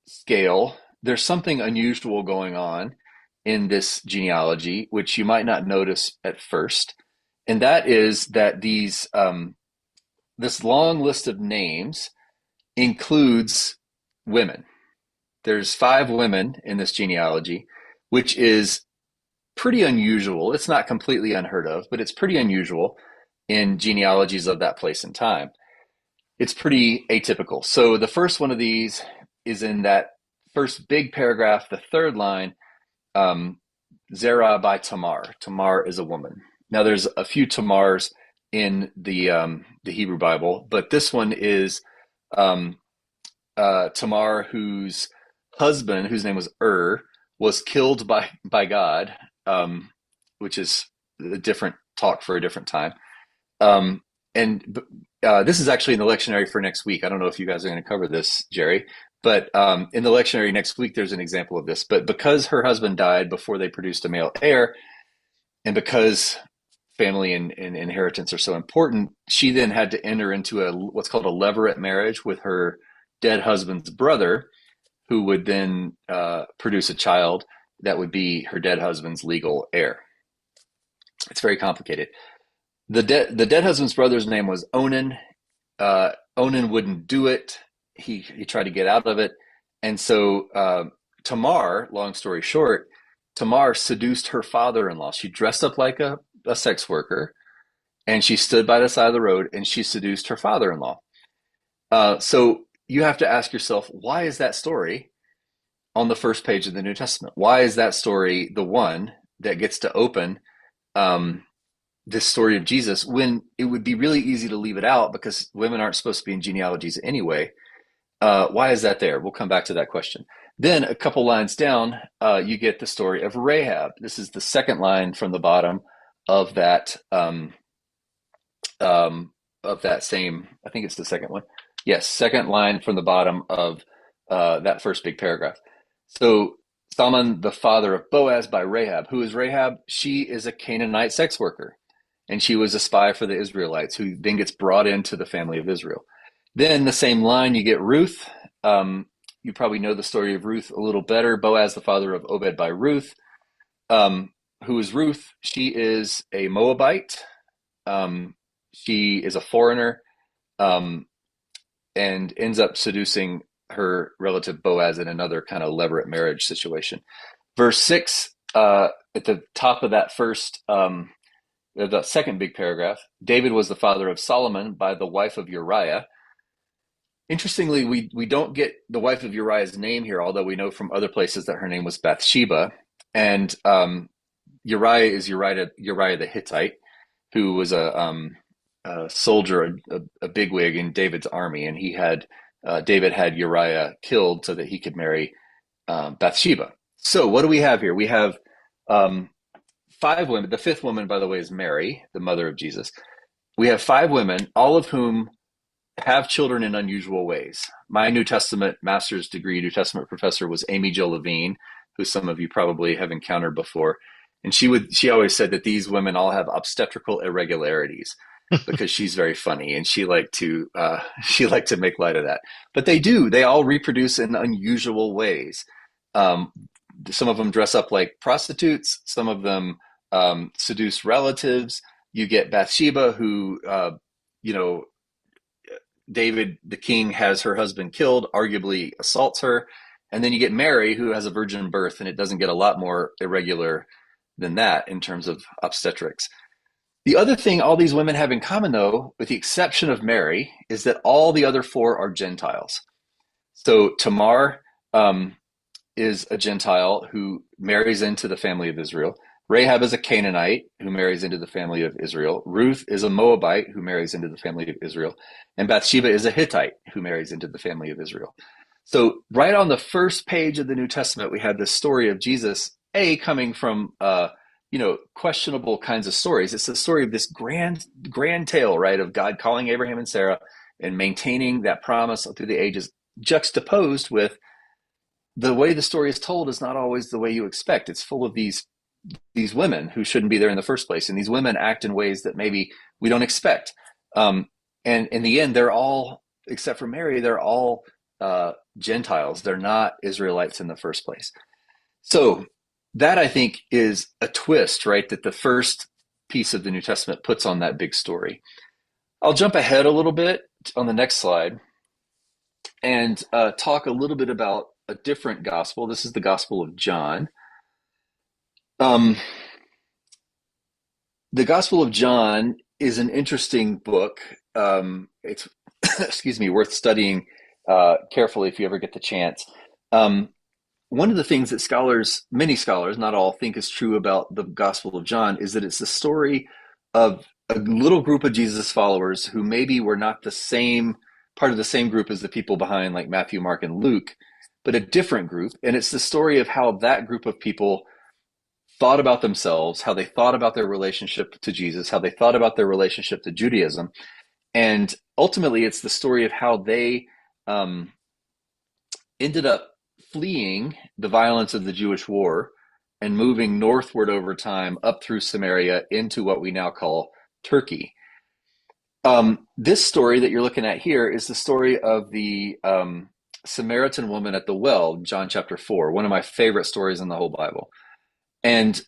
scale, there's something unusual going on in this genealogy, which you might not notice at first, and that is that this long list of names includes women. There's 5 women in this genealogy, which is pretty unusual. It's not completely unheard of, but it's pretty unusual in genealogies of that place and time. It's pretty atypical. So the first one of these is in that first big paragraph, the third line, Zerah by Tamar. Tamar is a woman. Now there's a few Tamars in the Hebrew Bible, but this one is Tamar, whose husband, whose name was was killed by God, which is a different talk for a different time. And this is actually in the lectionary for next week. I don't know if you guys are going to cover this, Jerry, but in the lectionary next week, there's an example of this. But because her husband died before they produced a male heir, and because family and inheritance are so important, she then had to enter into what's called a levirate marriage with her dead husband's brother, who would then produce a child that would be her dead husband's legal heir. It's very complicated. The dead husband's brother's name was Onan. Onan wouldn't do it. He tried to get out of it, and so Tamar, long story short, Tamar seduced her father-in-law. She dressed up like a sex worker, and she stood by the side of the road, and she seduced her father-in-law. So you have to ask yourself, why is that story on the first page of the New Testament? Why is that story the one that gets to open this story of Jesus, when it would be really easy to leave it out because women aren't supposed to be in genealogies anyway? Why is that there? We'll come back to that question. Then a couple lines down, you get the story of Rahab. This is the second line from the bottom of that same. I think it's the second one. Yes, second line from the bottom of that first big paragraph. So Salmon, the father of Boaz by Rahab. Who is Rahab? She is a Canaanite sex worker, and she was a spy for the Israelites, who then gets brought into the family of Israel. Then the same line, you get Ruth. You probably know the story of Ruth a little better. Boaz, the father of Obed by Ruth. Who is Ruth? She is a Moabite. She is a foreigner, um, and ends up seducing her relative Boaz in another kind of levirate marriage situation. Verse 6, at the top of that first, the second big paragraph, David was the father of Solomon by the wife of Uriah. Interestingly, we don't get the wife of Uriah's name here, although we know from other places that her name was Bathsheba. And Uriah is Uriah the Hittite, who was a soldier, a bigwig in David's army, and David had Uriah killed so that he could marry Bathsheba. So what do we have here? We have five women. The fifth woman, by the way, is Mary, the mother of Jesus. We have five women, all of whom have children in unusual ways. My New Testament master's degree New Testament professor was Amy Jill Levine, who some of you probably have encountered before. And she always said that these women all have obstetrical irregularities because she's very funny and she liked to make light of that. But they all reproduce in unusual ways. Um, some of them dress up like prostitutes, some of them seduce relatives. You get Bathsheba, who you know David, the king, has her husband killed, arguably assaults her. And then you get Mary, who has a virgin birth, and it doesn't get a lot more irregular than that in terms of obstetrics. The other thing all these women have in common, though, with the exception of Mary, is that all the other four are Gentiles. So Tamar is a Gentile who marries into the family of Israel. Rahab is a Canaanite who marries into the family of Israel. Ruth is a Moabite who marries into the family of Israel. And Bathsheba is a Hittite who marries into the family of Israel. So right on the first page of the New Testament, we have this story of Jesus, coming from questionable kinds of stories. It's the story of this grand tale, right, of God calling Abraham and Sarah and maintaining that promise through the ages, juxtaposed with the way the story is told is not always the way you expect. It's full of these women who shouldn't be there in the first place, and these women act in ways that maybe we don't expect. And in the end, they're all, except for Mary, they're all Gentiles. They're not Israelites in the first place. So that, I think, is a twist, right, that the first piece of the New Testament puts on that big story. I'll jump ahead a little bit on the next slide and talk a little bit about a different gospel. This is the Gospel of John. The Gospel of John is an interesting book. It's excuse me, worth studying carefully if you ever get the chance. One of the things that many scholars, not all, think is true about the Gospel of John is that it's the story of a little group of Jesus followers who maybe were not part of the same group as the people behind like Matthew, Mark, and Luke, but a different group. And it's the story of how that group of people thought about themselves, how they thought about their relationship to Jesus, how they thought about their relationship to Judaism. And ultimately, it's the story of how they ended up fleeing the violence of the Jewish war and moving northward over time up through Samaria into what we now call Turkey. This story that you're looking at here is the story of the Samaritan woman at the well, John chapter 4, one of my favorite stories in the whole Bible. And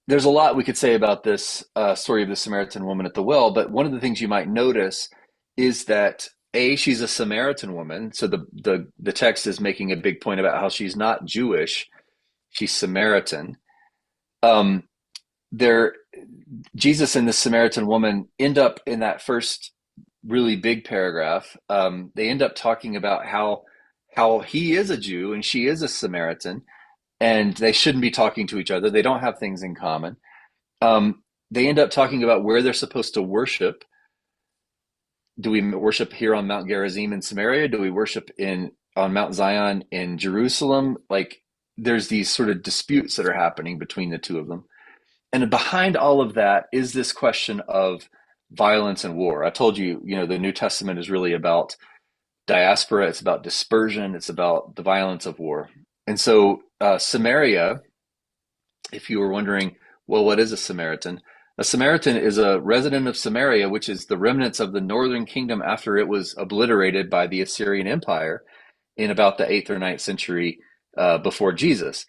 there's a lot we could say about this story of the Samaritan woman at the well, but one of the things you might notice is that she's a Samaritan woman. So the text is making a big point about how she's not Jewish, she's Samaritan. Jesus and this Samaritan woman end up in that first really big paragraph. They end up talking about how he is a Jew and she is a Samaritan, and they shouldn't be talking to each other. They don't have things in common. They end up talking about where they're supposed to worship. Do we worship here on Mount Gerizim in Samaria? Do we worship on Mount Zion in Jerusalem? Like, there's these sort of disputes that are happening between the two of them. And behind all of that is this question of violence and war. I told you, the New Testament is really about diaspora. It's about dispersion. It's about the violence of war. And so Samaria, if you were wondering, well, what is a Samaritan? A Samaritan is a resident of Samaria, which is the remnants of the northern kingdom after it was obliterated by the Assyrian Empire in about the 8th or ninth century before Jesus.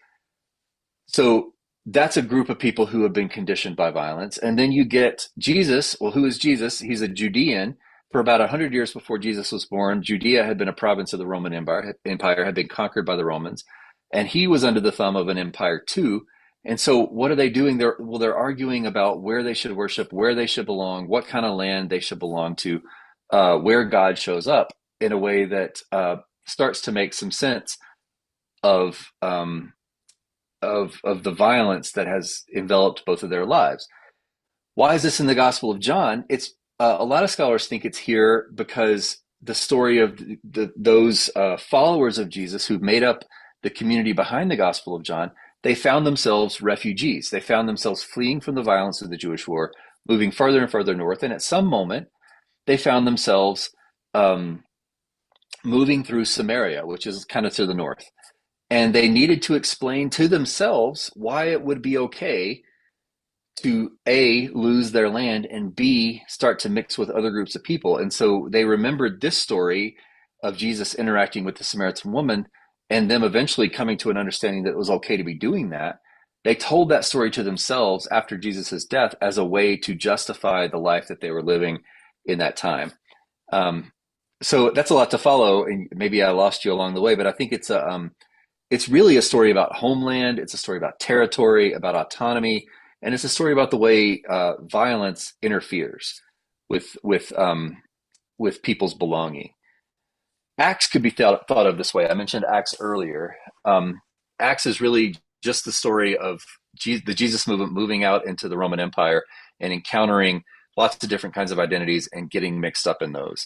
So that's a group of people who have been conditioned by violence. And then you get Jesus. Well, who is Jesus? He's a Judean. For about 100 years before Jesus was born, Judea had been a province of the Roman Empire, had been conquered by the Romans, and he was under the thumb of an empire too. And so what are they doing? They're arguing about where they should worship, where they should belong, what kind of land they should belong to, where God shows up in a way that starts to make some sense of of the violence that has enveloped both of their lives. Why is this in the Gospel of John? It's a lot of scholars think it's here because the story of those followers of Jesus who've made up the community behind the Gospel of John, they found themselves refugees. They found themselves fleeing from the violence of the Jewish war, moving further and further north. And at some moment, they found themselves moving through Samaria, which is kind of to the north. And they needed to explain to themselves why it would be okay to A, lose their land, and B, start to mix with other groups of people. And so they remembered this story of Jesus interacting with the Samaritan woman and them eventually coming to an understanding that it was okay to be doing that. They told that story to themselves after Jesus' death as a way to justify the life that they were living in that time. So that's a lot to follow, and maybe I lost you along the way, but I think it's really a story about homeland. It's a story about territory, about autonomy, and it's a story about the way violence interferes with people's belonging. Acts could be thought of this way. I mentioned Acts earlier. Acts is really just the story of the Jesus movement moving out into the Roman Empire and encountering lots of different kinds of identities and getting mixed up in those.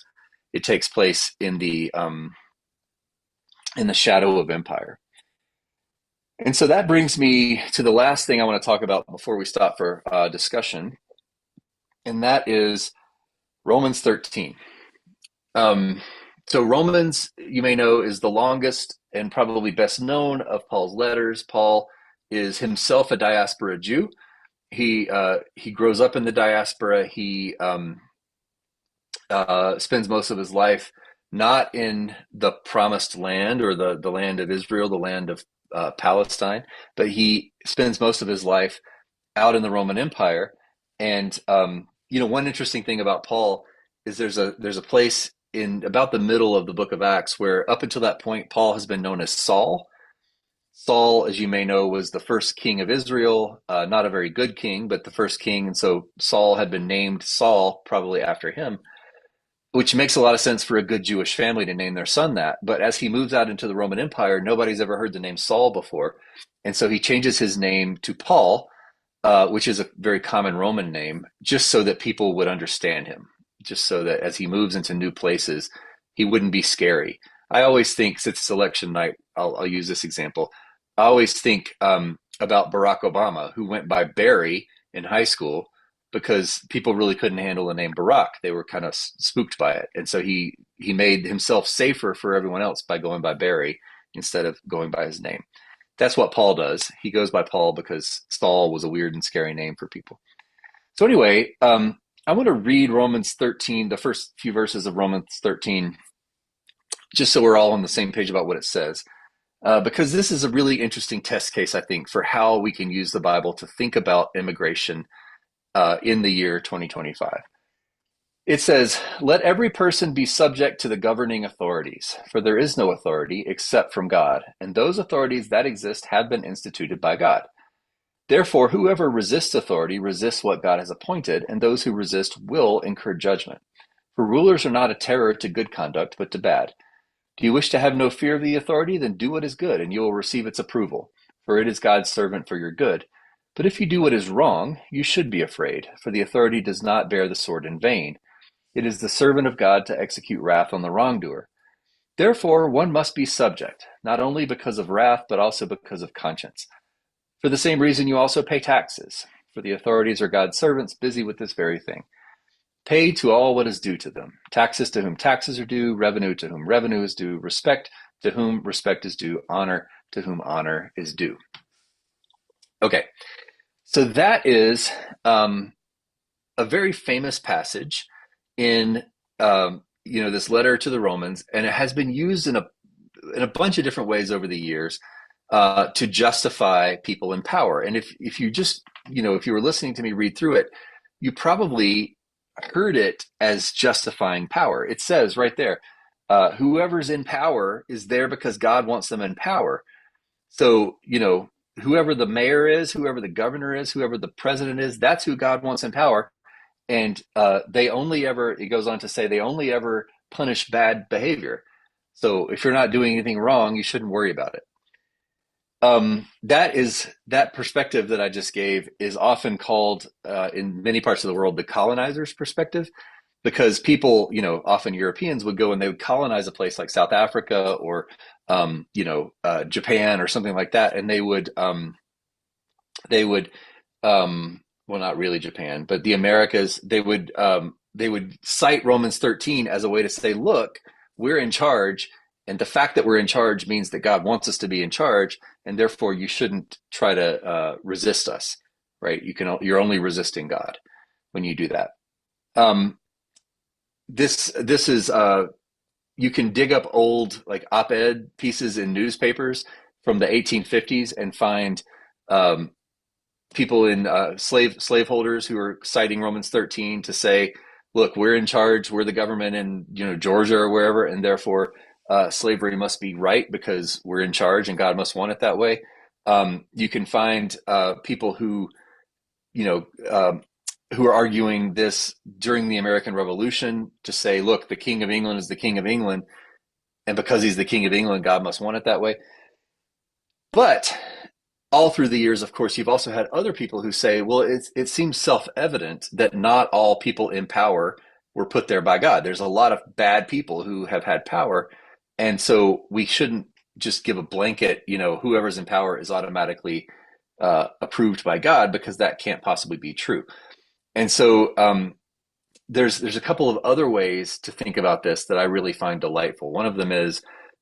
It takes place in the shadow of empire. And so that brings me to the last thing I want to talk about before we stop for discussion, and that is Romans 13. So Romans, you may know, is the longest and probably best known of Paul's letters. Paul is himself a diaspora Jew. He grows up in the diaspora. He spends most of his life not in the promised land or the land of Israel, the land of Palestine, but he spends most of his life out in the Roman Empire. And one interesting thing about Paul is there's a place in about the middle of the book of Acts where up until that point Paul has been known as Saul. Saul, as you may know, was the first king of Israel, not a very good king, but the first king. And so Saul had been named Saul probably after him, which makes a lot of sense for a good Jewish family to name their son that. But as he moves out into the Roman Empire, nobody's ever heard the name Saul before. And so he changes his name to Paul, which is a very common Roman name, just so that people would understand him, just so that as he moves into new places, he wouldn't be scary. I always think, since it's election night, I'll use this example. I always think about Barack Obama, who went by Barry in high school, because people really couldn't handle the name Barack. They were kind of spooked by it. And so he made himself safer for everyone else by going by Barry instead of going by his name. That's what Paul does. He goes by Paul because Saul was a weird and scary name for people. So anyway, I want to read Romans 13, the first few verses of Romans 13, just so we're all on the same page about what it says. Because this is a really interesting test case, I think, for how we can use the Bible to think about immigration in the year 2025. It says, "Let every person be subject to the governing authorities, for there is no authority except from God, and those authorities that exist have been instituted by God. Therefore, whoever resists authority resists what God has appointed, and those who resist will incur judgment. For rulers are not a terror to good conduct, but to bad. Do you wish to have no fear of the authority? Then do what is good, and you will receive its approval, for it is God's servant for your good. But if you do what is wrong, you should be afraid, for the authority does not bear the sword in vain. It is the servant of God to execute wrath on the wrongdoer. Therefore, one must be subject, not only because of wrath, but also because of conscience. For the same reason you also pay taxes, for the authorities are God's servants busy with this very thing. Pay to all what is due to them, taxes to whom taxes are due, revenue to whom revenue is due, respect to whom respect is due, honor to whom honor is due." Okay, so that is a very famous passage in this letter to the Romans, and it has been used in a bunch of different ways over the years to justify people in power. And if you just if you were listening to me read through it, you probably heard it as justifying power. It says right there, whoever's in power is there because God wants them in power. So, whoever the mayor is, whoever the governor is, whoever the president is, that's who God wants in power. And it goes on to say, they only ever punish bad behavior. So if you're not doing anything wrong, you shouldn't worry about it. That perspective that I just gave is often called in many parts of the world the colonizer's perspective, because people, often Europeans would go and they would colonize a place like South Africa or Japan or something like that, and well, not really Japan, but the Americas, they would cite Romans 13 as a way to say, look, we're in charge, and the fact that we're in charge means that God wants us to be in charge, and therefore you shouldn't try to resist us, right? You're only resisting God when you do that. This is you can dig up old like op-ed pieces in newspapers from the 1850s and find people in slaveholders who are citing Romans 13 to say, look, we're in charge, we're the government in Georgia or wherever, and therefore slavery must be right because we're in charge and God must want it that way. You can find people who are arguing this during the American Revolution to say, look, the King of England is the King of England, and because he's the King of England, God must want it that way. But all through the years, of course, you've also had other people who say, well, it seems self-evident that not all people in power were put there by God. There's a lot of bad people who have had power, and so we shouldn't just give a blanket, whoever's in power is automatically approved by God, because that can't possibly be true. And so there's a couple of other ways to think about this that I really find delightful. One of them is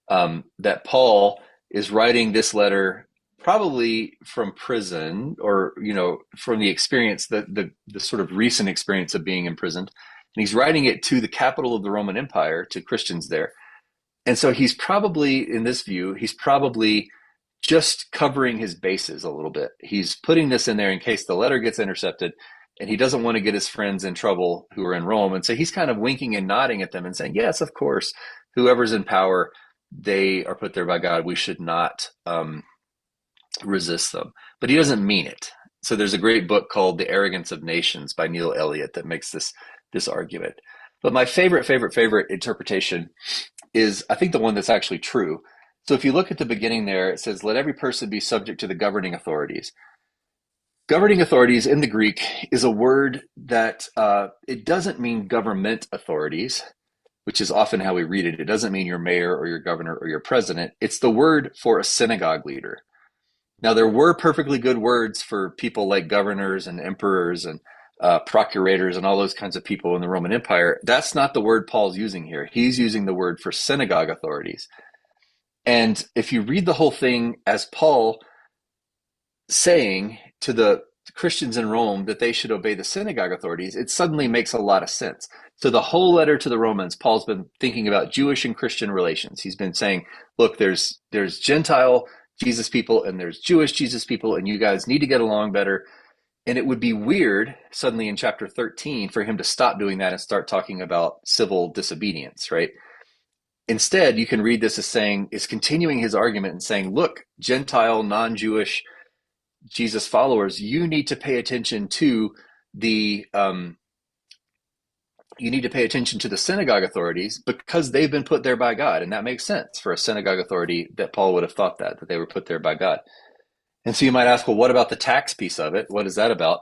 that Paul is writing this letter probably from prison, or from the experience, the sort of recent experience of being imprisoned, and he's writing it to the capital of the Roman Empire, to Christians there. And so he's probably, in this view, he's probably just covering his bases a little bit. He's putting this in there in case the letter gets intercepted, and he doesn't want to get his friends in trouble who are in Rome. And so he's kind of winking and nodding at them and saying, yes, of course, whoever's in power, they are put there by God. We should not resist them. But he doesn't mean it. So there's a great book called The Arrogance of Nations by Neil Elliott that makes this argument. But my favorite interpretation is, I think, the one that's actually true. So if you look at the beginning there, it says, let every person be subject to the governing authorities. Governing authorities in the Greek is a word that it doesn't mean government authorities, which is often how we read it. It doesn't mean your mayor or your governor or your president. It's the word for a synagogue leader. Now, there were perfectly good words for people like governors and emperors and procurators and all those kinds of people in the Roman Empire. That's not the word Paul's using here. He's using the word for synagogue authorities. And if you read the whole thing as Paul saying to the Christians in Rome that they should obey the synagogue authorities, it suddenly makes a lot of sense. So the whole letter to the Romans, Paul's been thinking about Jewish and Christian relations. He's been saying, look, there's Gentile Jesus people and there's Jewish Jesus people, and you guys need to get along better. And it would be weird suddenly in chapter 13 for him to stop doing that and start talking about civil disobedience, right? Instead, you can read this as continuing his argument and saying, look, Gentile, non-Jewish Jesus followers, you need to pay attention to the synagogue authorities, because they've been put there by God. And that makes sense for a synagogue authority that Paul would have thought that they were put there by God. And so you might ask, well, what about the tax piece of it? What is that about?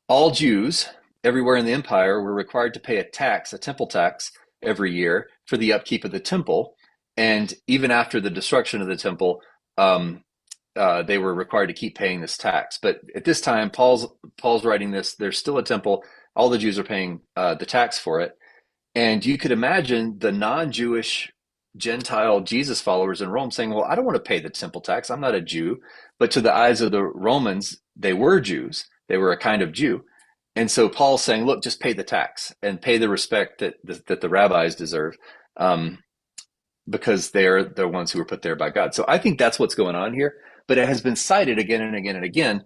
All Jews everywhere in the empire were required to pay a temple tax every year for the upkeep of the temple. And even after the destruction of the temple, they were required to keep paying this tax. But at this time, Paul's writing this, there's still a temple. All the Jews are paying the tax for it. And you could imagine the non-Jewish Gentile Jesus followers in Rome saying, well, I don't want to pay the temple tax. I'm not a Jew. But to the eyes of the Romans, they were Jews. They were a kind of Jew. And so Paul's saying, look, just pay the tax and pay the respect that the rabbis deserve, um, because they're the ones who were put there by God. So I think that's what's going on here. But it has been cited again and again and again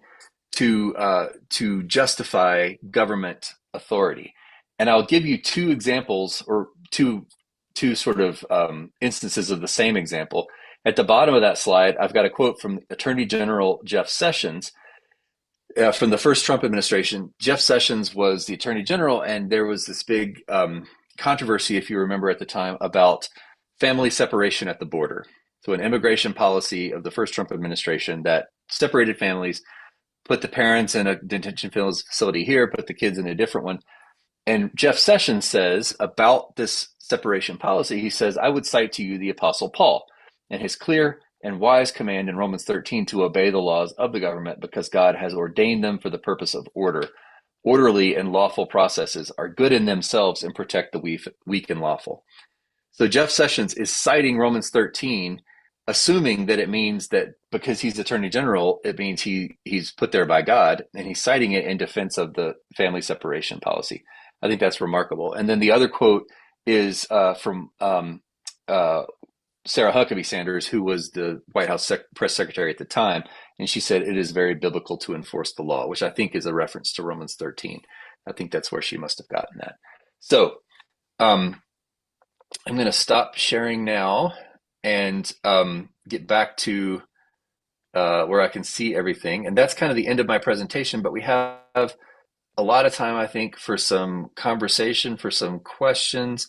to justify government authority. And I'll give you two examples, or two sort of instances of the same example. At the bottom of that slide, I've got a quote from Attorney General Jeff Sessions from the first Trump administration. Jeff Sessions was the Attorney General, and there was this big controversy, if you remember at the time, about family separation at the border. So, an immigration policy of the first Trump administration that separated families, put the parents in a detention facility here, put the kids in a different one. And Jeff Sessions says about this separation policy, he says, I would cite to you the Apostle Paul and his clear and wise command in Romans 13 to obey the laws of the government because God has ordained them for the purpose of order. Orderly and lawful processes are good in themselves and protect the weak and lawful. So Jeff Sessions is citing Romans 13, assuming that it means that because he's Attorney General, it means he's put there by God, and he's citing it in defense of the family separation policy. I think that's remarkable. And then the other quote is from Sarah Huckabee Sanders, who was the White House press secretary at the time, and she said it is very biblical to enforce the law, which I think is a reference to Romans 13. I think that's where she must have gotten that. So I'm going to stop sharing now and get back to where I can see everything. And that's kind of the end of my presentation, but we have a lot of time, I think, for some conversation, for some questions.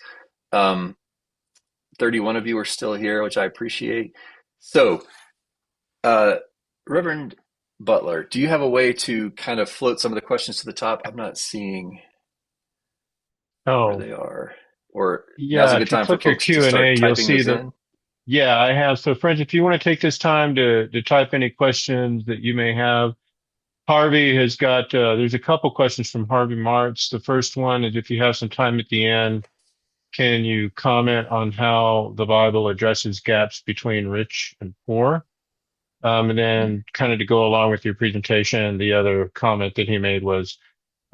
31 of you are still here, which I appreciate. So, Reverend Butler, do you have a way to kind of float some of the questions to the top? I'm not seeing where Oh, they are. Or now's a yeah. good If you time for click your folks to Q&A, start you'll typing see those the, in. yeah, I have. So friends, if you want to take this time to type any questions that you may have, Harvey has got, there's a couple questions from Harvey Marks. The first one is if you have some time at the end, can you comment on how the Bible addresses gaps between rich and poor? And Hmm. then kind of to go along with your presentation, the other comment that he made was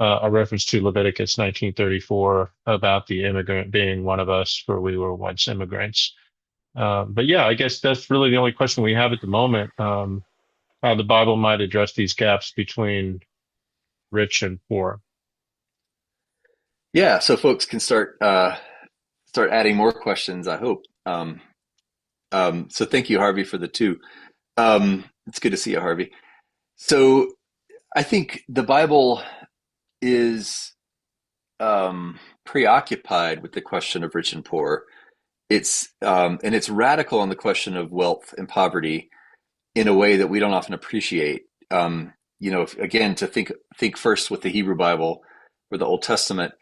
a reference to Leviticus 19:34 about the immigrant being one of us, for we were once immigrants. But yeah, I guess that's really the only question we have at the moment. How the Bible might address these gaps between rich and poor. Yeah, so folks can start adding more questions, I hope. So thank you, Harvey, for the two. It's good to see you, Harvey. So I think the Bible is preoccupied with the question of rich and poor. And it's radical on the question of wealth and poverty in a way that we don't often appreciate. Again, to think first with the Hebrew Bible or the Old Testament,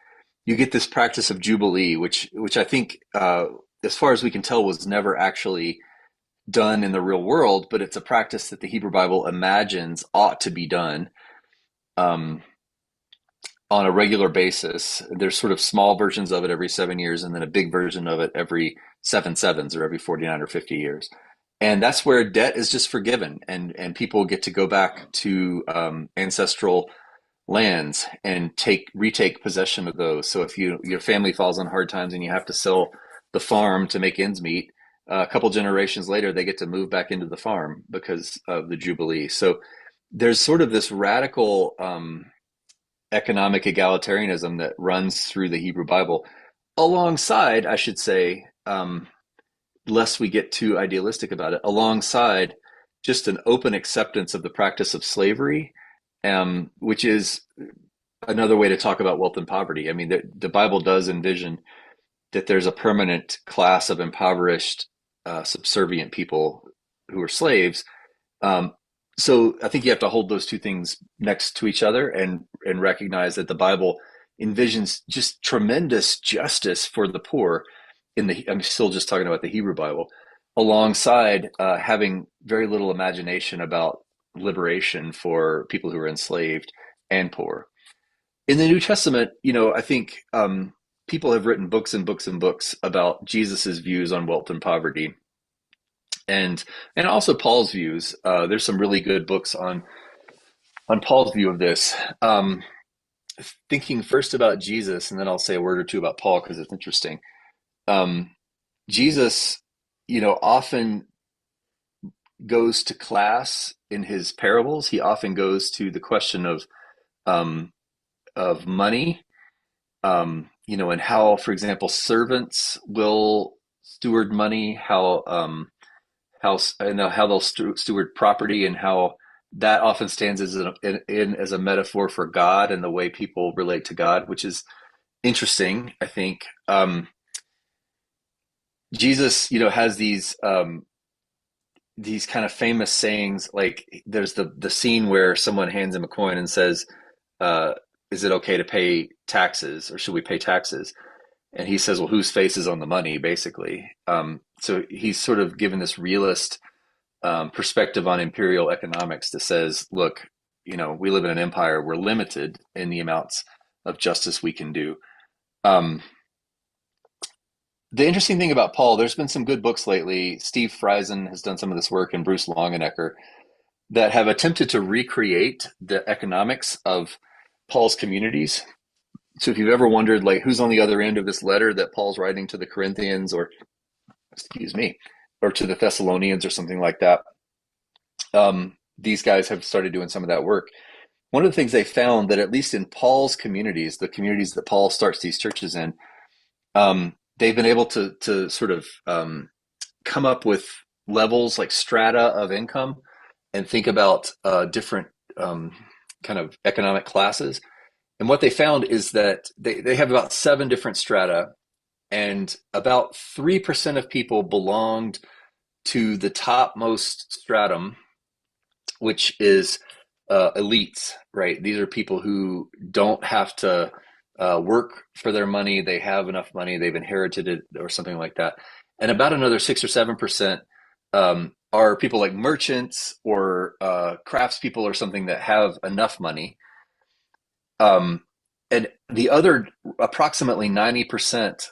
you get this practice of Jubilee, which I think, as far as we can tell, was never actually done in the real world, but it's a practice that the Hebrew Bible imagines ought to be done um, on a regular basis. There's sort of small versions of it every 7 years, and then a big version of it every 7 sevens or every 49 or 50 years. And that's where debt is just forgiven, and people get to go back to ancestral lands and retake possession of those. So if your family falls on hard times and you have to sell the farm to make ends meet, a couple generations later they get to move back into the farm because of the Jubilee. So there's sort of this radical economic egalitarianism that runs through the Hebrew Bible, alongside, I should say, lest we get too idealistic about it, alongside just an open acceptance of the practice of slavery, which is another way to talk about wealth and poverty. I mean, the Bible does envision that there's a permanent class of impoverished, subservient people who are slaves. Um, so I think you have to hold those two things next to each other and recognize that the Bible envisions just tremendous justice for the poor I'm still just talking about the Hebrew Bible, alongside having very little imagination about liberation for people who are enslaved and poor. In the New Testament, I think people have written books and books and books about Jesus's views on wealth and poverty, and also Paul's views. There's some really good books on Paul's view of this. thinking first about Jesus, and then I'll say a word or two about Paul because it's interesting. Um, Jesus, often goes to class in his parables. He often goes to the question um, of money, and how, for example, servants will steward money, how they'll steward property, and how that often stands as a metaphor for God and the way people relate to God, which is interesting. I think Jesus, has these kind of famous sayings. Like there's the scene where someone hands him a coin and says, uh, "Is it okay to pay taxes, or should we pay taxes?" And he says, "Well, whose face is on the money?" Basically, so he's sort of given this realist perspective on imperial economics that says, "Look, we live in an empire. We're limited in the amounts of justice we can do." Um, the interesting thing about Paul, there's been some good books lately. Steve Friesen has done some of this work, and Bruce Longenecker, that have attempted to recreate the economics of Paul's communities. So if you've ever wondered, like, who's on the other end of this letter that Paul's writing to the Corinthians, or excuse me, or to the Thessalonians or something like that, these guys have started doing some of that work. One of the things they found, that at least in Paul's communities, the communities that Paul starts these churches in, they've been able to sort of come up with levels, like strata of income, and think about different kind of economic classes. And what they found is that they have about seven different strata, and about 3% of people belonged to the topmost stratum, which is elites, right? These are people who don't have to work for their money. They have enough money, they've inherited it, or something like that. And about another 6 or 7% are people like merchants or craftspeople or something that have enough money. Um, and the other approximately 90%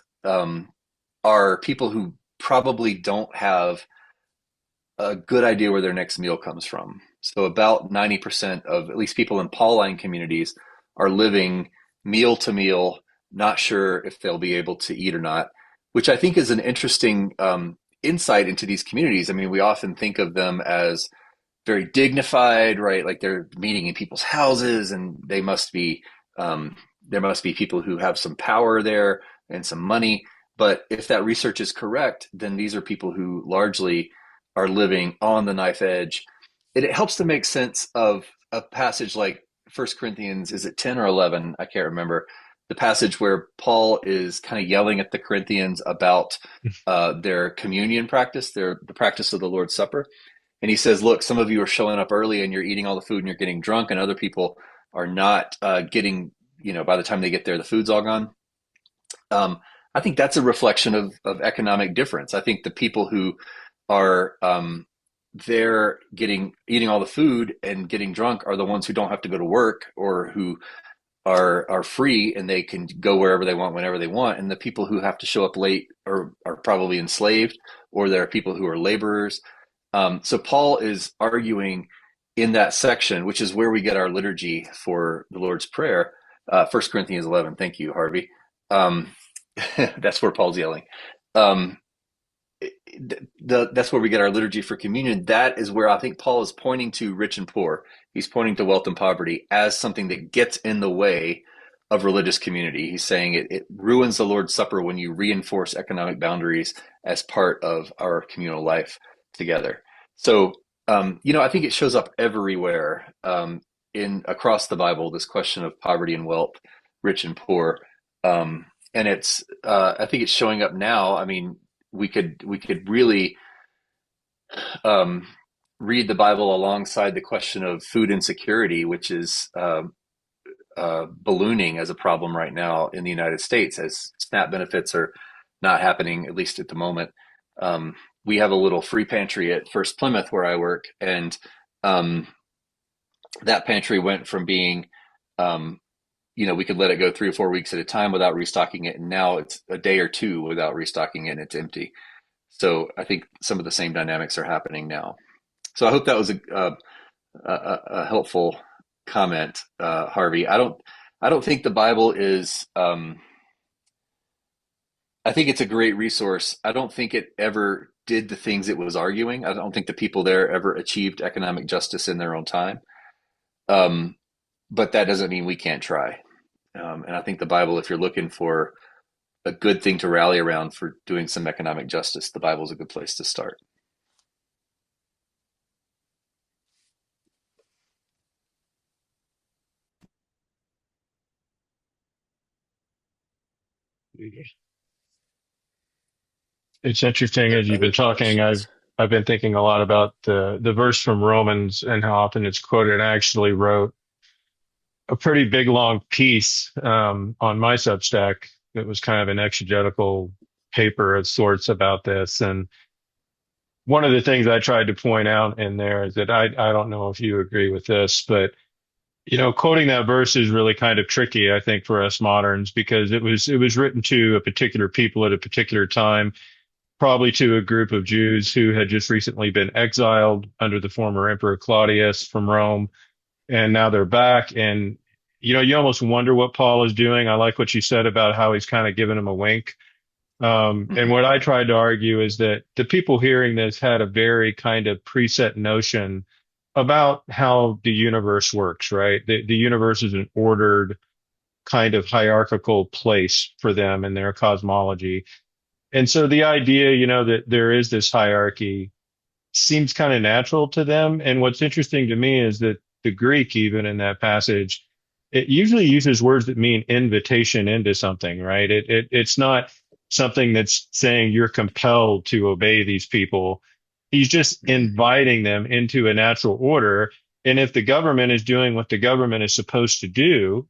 are people who probably don't have a good idea where their next meal comes from. So about 90% of at least people in Pauline communities are living meal to meal, not sure if they'll be able to eat or not, which I think is an interesting insight into these communities. I mean, we often think of them as very dignified, right? Like they're meeting in people's houses, and there must be people who have some power there and some money. But if that research is correct, then these are people who largely are living on the knife edge. It helps to make sense of a passage like First Corinthians, is it 10 or 11? I can't remember. The passage where Paul is kind of yelling at the Corinthians about their communion practice, the practice of the Lord's Supper. And he says, "Look, some of you are showing up early and you're eating all the food and you're getting drunk, and other people are not getting, by the time they get there, the food's all gone." Um, I think that's a reflection of economic difference. I think the people who are there eating all the food and getting drunk are the ones who don't have to go to work, or who are free and they can go wherever they want whenever they want. And the people who have to show up late are probably enslaved, or there are people who are laborers. So Paul is arguing in that section, which is where we get our liturgy for the Lord's Prayer, 1 Corinthians 11. Thank you, Harvey. That's where Paul's yelling. Um, that's where we get our liturgy for communion. That is where I think Paul is pointing to rich and poor. He's pointing to wealth and poverty as something that gets in the way of religious community. He's saying it ruins the Lord's Supper when you reinforce economic boundaries as part of our communal life together. So, I think it shows up everywhere in across the Bible, this question of poverty and wealth, rich and poor. And I think it's showing up now. I mean, we could really um, read the Bible alongside the question of food insecurity, which is ballooning as a problem right now in the United States, as SNAP benefits are not happening, at least at the moment. Um, we have a little free pantry at First Plymouth where I work, and um, that pantry went from being, um, we could let it go 3 or 4 weeks at a time without restocking it, and now it's a day or two without restocking it, and it's empty. So I think some of the same dynamics are happening now. So I hope that was a helpful comment, Harvey. I don't. I don't think the Bible is. I think it's a great resource. I don't think it ever did the things it was arguing. I don't think the people there ever achieved economic justice in their own time. Um, but that doesn't mean we can't try. And I think the Bible, if you're looking for a good thing to rally around for doing some economic justice, the Bible is a good place to start. It's interesting as you've been Other talking. questions? I've been thinking a lot about the verse from Romans and how often it's quoted. I actually wrote a pretty big long piece on my Substack that was kind of an exegetical paper of sorts about this. And one of the things I tried to point out in there is that I don't know if you agree with this, but quoting that verse is really kind of tricky, I think, for us moderns because it was written to a particular people at a particular time, probably to a group of Jews who had just recently been exiled under the former Emperor Claudius from Rome, and now they're back. And you almost wonder what Paul is doing. I like what you said about how he's kind of giving him a wink. And Mm-hmm. what I tried to argue is that the people hearing this had a very kind of preset notion about how the universe works, right? The universe is an ordered kind of hierarchical place for them in their cosmology. And so the idea, that there is this hierarchy seems kind of natural to them. And what's interesting to me is that the Greek, even in that passage, it usually uses words that mean invitation into something, right? It's not something that's saying you're compelled to obey these people. He's just inviting them into a natural order. And if the government is doing what the government is supposed to do,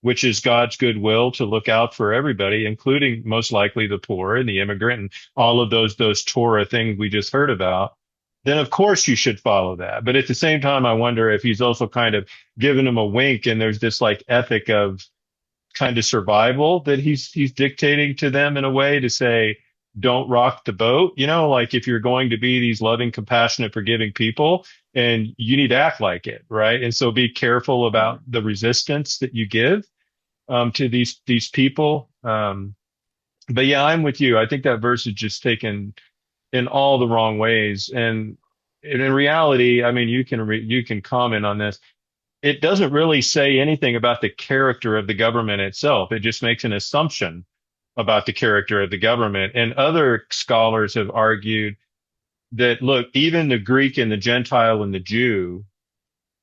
which is God's goodwill to look out for everybody, including most likely the poor and the immigrant and all of those Torah things we just heard about, then of course you should follow that. But at the same time, I wonder if he's also kind of giving them a wink and there's this like ethic of kind of survival that he's dictating to them in a way to say, don't rock the boat. Like if you're going to be these loving, compassionate, forgiving people, and you need to act like it, right? And so be careful about the resistance that you give to these people. But yeah, I'm with you. I think that verse is just taken in all the wrong ways. And in reality, I mean, you can comment on this. It doesn't really say anything about the character of the government itself. It just makes an assumption about the character of the government. And other scholars have argued that, look, even the Greek and the Gentile and the Jew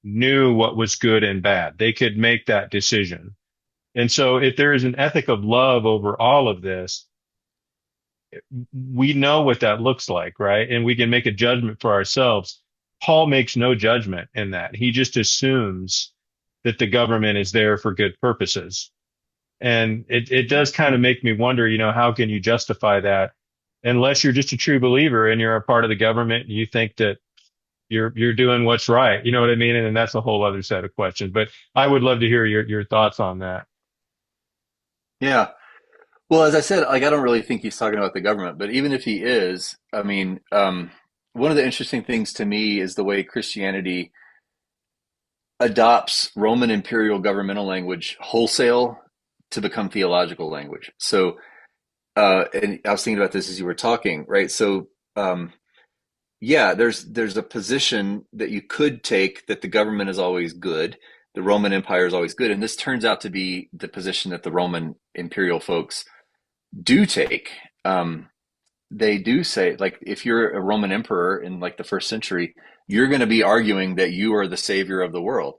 knew what was good and bad. They could make that decision. And so if there is an ethic of love over all of this, we know what that looks like, right? And we can make a judgment for ourselves. Paul makes no judgment in that. He just assumes that the government is there for good purposes. And it does kind of make me wonder, how can you justify that unless you're just a true believer and you're a part of the government and you think that you're doing what's right. You know what I mean? And that's a whole other set of questions. But I would love to hear your thoughts on that. Yeah. Well, as I said, like I don't really think he's talking about the government, but even if he is, I mean, one of the interesting things to me is the way Christianity adopts Roman imperial governmental language wholesale to become theological language. So, and I was thinking about this as you were talking, right? So, yeah, there's a position that you could take that the government is always good, the Roman Empire is always good, and this turns out to be the position that the Roman imperial folks do take. They do say, like, if you're a Roman emperor in like the first century, you're going to be arguing that you are the savior of the world,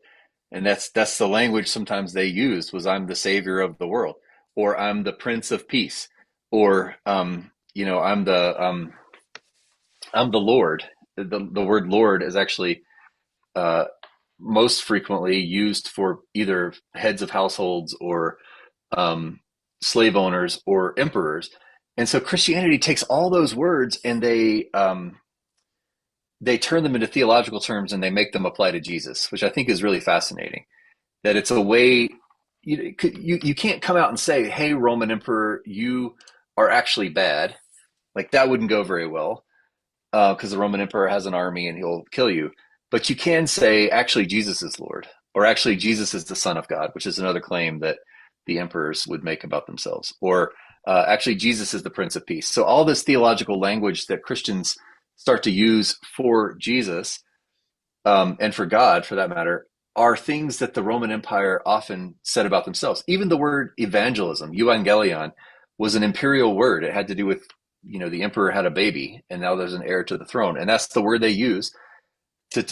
and that's the language sometimes they used was I'm the savior of the world, or I'm the prince of peace, or I'm the Lord. The word Lord is actually uh, most frequently used for either heads of households or um, slave owners or emperors. And so Christianity takes all those words and they turn them into theological terms and they make them apply to Jesus, which I think is really fascinating. That it's a way you can't come out and say, "Hey, Roman Emperor, you are actually bad." Like that wouldn't go very well because the Roman Emperor has an army and he'll kill you. But you can say, "Actually, Jesus is Lord," or actually Jesus is the Son of God, which is another claim that the emperors would make about themselves, or actually Jesus is the Prince of Peace. So all this theological language that Christians start to use for Jesus, and for God, for that matter, are things that the Roman Empire often said about themselves. Even the word evangelism, euangelion, was an imperial word. It had to do with, the emperor had a baby, and now there's an heir to the throne, and that's the word they use to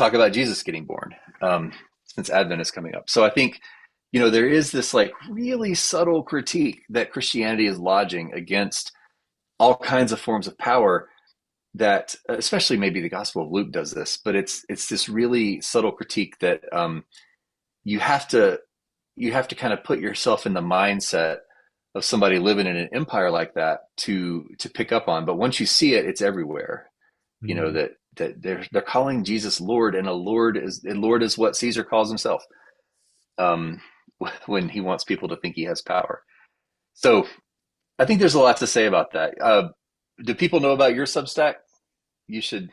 talk about Jesus getting born. Since Advent is coming up, so I think there is this like really subtle critique that Christianity is lodging against all kinds of forms of power, that especially maybe the Gospel of Luke does this, but it's this really subtle critique that you have to kind of put yourself in the mindset of somebody living in an empire like that to pick up on. But once you see it, it's everywhere. Mhm. That they're calling Jesus Lord, and Lord is what Caesar calls himself, um, when he wants people to think he has power. So I think there's a lot to say about that. Do people know about your Substack? You should.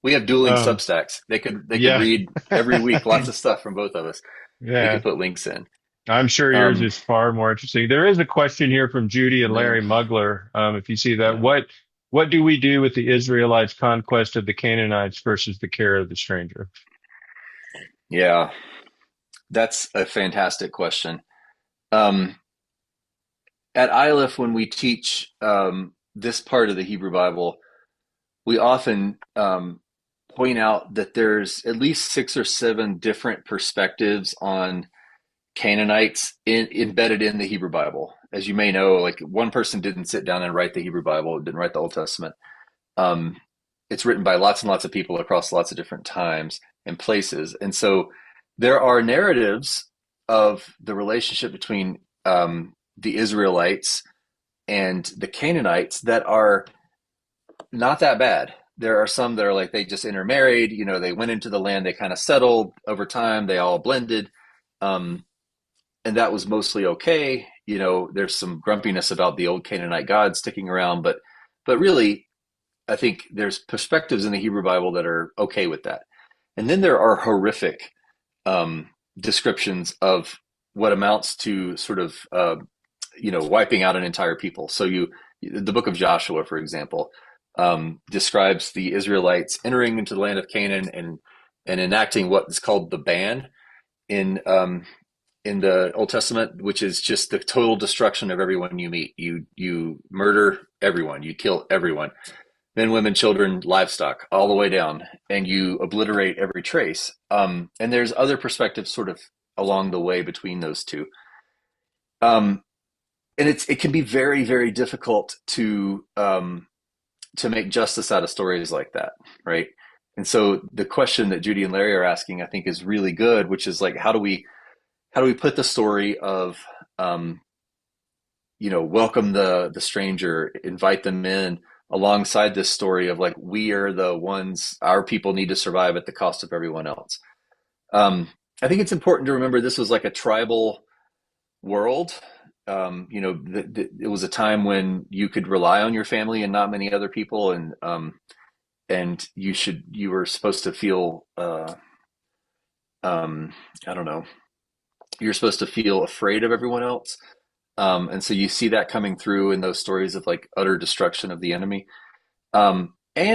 We have dueling Um, Substacks. They could yeah. read every week lots of stuff from both of us. We Yeah. could put links in. I'm sure yours Um, is far more interesting. There is a question here from Judy and yeah, Larry Mugler. If you see that, yeah, what do we do with the Israelites' conquest of the Canaanites versus the care of the stranger? yeah. That's a fantastic question. Um, at Aleph, when we teach this part of the Hebrew Bible, we often point out that there's at least 6 or 7 different perspectives on Canaanites embedded in the Hebrew Bible. As you may know, like one person didn't sit down and write the Hebrew Bible, didn't write the Old Testament. Um, it's written by lots and lots of people across lots of different times and places. And so there are narratives of the relationship between the Israelites and the Canaanites that are not that bad. There are some that are like they just intermarried, they went into the land, they kind of settled over time, they all blended. Um, and that was mostly okay. There's some grumpiness about the old Canaanite gods sticking around, but really, I think there's perspectives in the Hebrew Bible that are okay with that. And then there are horrific um, descriptions of what amounts to sort of wiping out an entire people. So the book of Joshua, for example, describes the Israelites entering into the land of Canaan and enacting what is called the ban in in the Old Testament, which is just the total destruction of everyone you meet. You murder everyone, you kill everyone, men, women, children, livestock, all the way down, and you obliterate every trace. And there's other perspectives sort of along the way between those two. Um, and it can be very, very difficult to make justice out of stories like that, right? And so the question that Judy and Larry are asking, I think, is really good, which is like, how do we put the story of um, welcome the stranger, invite them in, alongside this story of like we are the ones, our people need to survive at the cost of everyone else. um, I think it's important to remember this was like a tribal world. It was a time when you could rely on your family and not many other people, and you were supposed to feel I don't know, you're supposed to feel afraid of everyone else. And so you see that coming through in those stories of like utter destruction of the enemy. And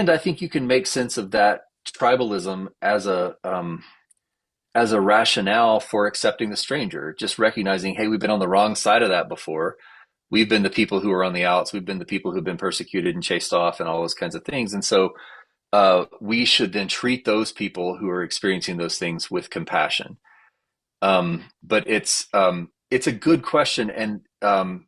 I think you can make sense of that tribalism as a rationale for accepting the stranger, just recognizing, hey, we've been on the wrong side of that before. We've been the people who are on the outs. We've been the people who've been persecuted and chased off and all those kinds of things. And so we should then treat those people who are experiencing those things with compassion. But it's a good question, and I'm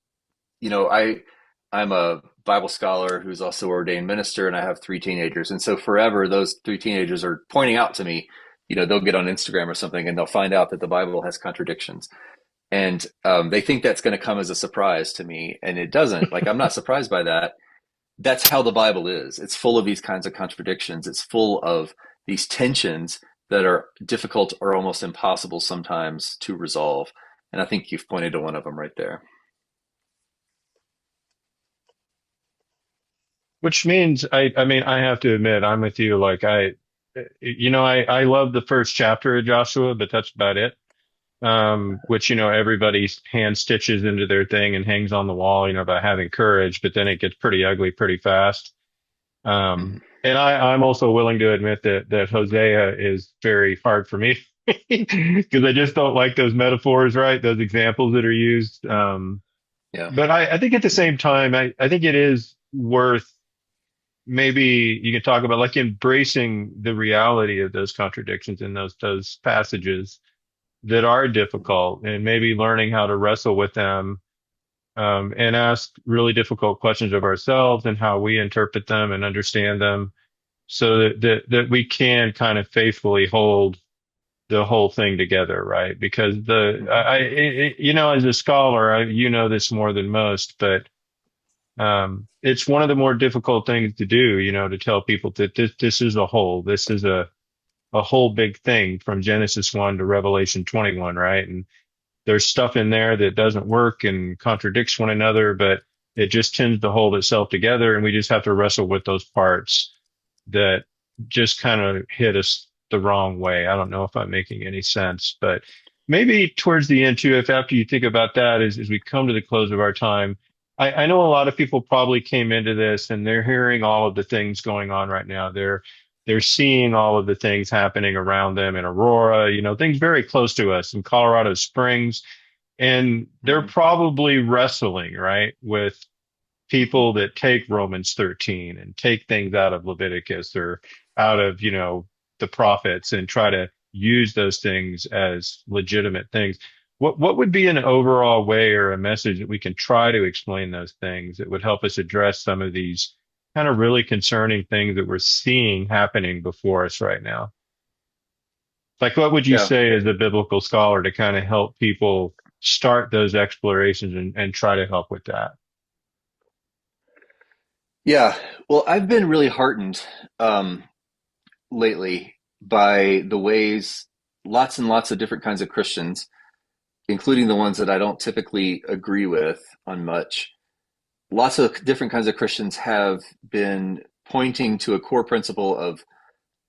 a Bible scholar who's also ordained minister, and I have 3 teenagers, and so forever those 3 teenagers are pointing out to me, they'll get on Instagram or something, and they'll find out that the Bible has contradictions, and they think that's going to come as a surprise to me, and it doesn't. Like I'm not surprised by that. That's how the Bible is. It's full of these kinds of contradictions. It's full of these tensions that are difficult or almost impossible sometimes to resolve. And I think you've pointed to one of them right there. Which means, I mean, I have to admit, I'm with you. Like I love the first chapter of Joshua, but that's about it. Which, everybody hand stitches into their thing and hangs on the wall, about having courage, but then it gets pretty ugly pretty fast. Mhm. And I'm also willing to admit that Hosea is very hard for me because I just don't like those metaphors, right? Those examples that are used. Yeah. But I think at the same time, I think it is worth maybe you can talk about like embracing the reality of those contradictions in those passages that are difficult and maybe learning how to wrestle with them and ask really difficult questions of ourselves and how we interpret them and understand them so that we can kind of faithfully hold the whole thing together, right? Because as a scholar, this more than most, but it's one of the more difficult things to do, to tell people that this is a whole, this is a whole big thing from Genesis 1 to Revelation 21, right? And there's stuff in there that doesn't work and contradicts one another, but it just tends to hold itself together. And we just have to wrestle with those parts that just kind of hit us the wrong way. I don't know if I'm making any sense, but maybe towards the end too, if after you think about that, as we come to the close of our time, I know a lot of people probably came into this and they're hearing all of the things going on right now. They're seeing all of the things happening around them in Aurora, things very close to us in Colorado Springs. And they're Mhm. probably wrestling, right, with people that take Romans 13 and take things out of Leviticus or out of, the prophets and try to use those things as legitimate things. What would be an overall way or a message that we can try to explain those things that would help us address some of these kind of really concerning things that we're seeing happening before us right now? Like, what would you Yeah. say as a biblical scholar to kind of help people start those explorations and try to help with that? Yeah. Well, I've been really heartened um, lately by the ways lots and lots of different kinds of Christians, including the ones that I don't typically agree with on much, lots of different kinds of Christians have been pointing to a core principle of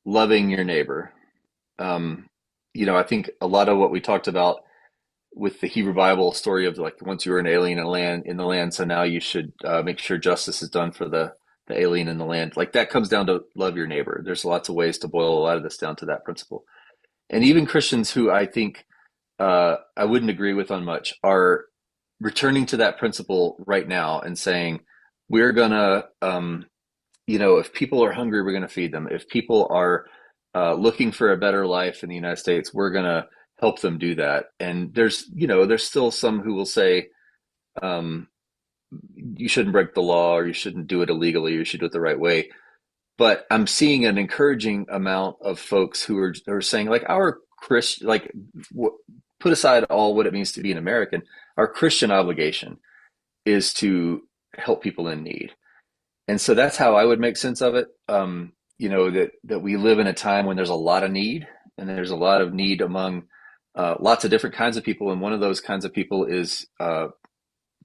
loving your neighbor. Um, I think a lot of what we talked about with the Hebrew Bible story of like once you were an alien in the land, so now you should make sure justice is done for the alien in the land. Like that comes down to love your neighbor. There's lots of ways to boil a lot of this down to that principle. And even Christians who I think I wouldn't agree with on much are returning to that principle right now and saying we're gonna if people are hungry, we're going to feed them. If people are looking for a better life in the United States, we're going to help them do that. And there's still some who will say um, you shouldn't break the law or you shouldn't do it illegally. You should do it the right way. But I'm seeing an encouraging amount of folks who are saying like our Christ like put aside all what it means to be an American. Our Christian obligation is to help people in need. And so that's how I would make sense of it. That we live in a time when there's a lot of need, and there's a lot of need among lots of different kinds of people. And one of those kinds of people is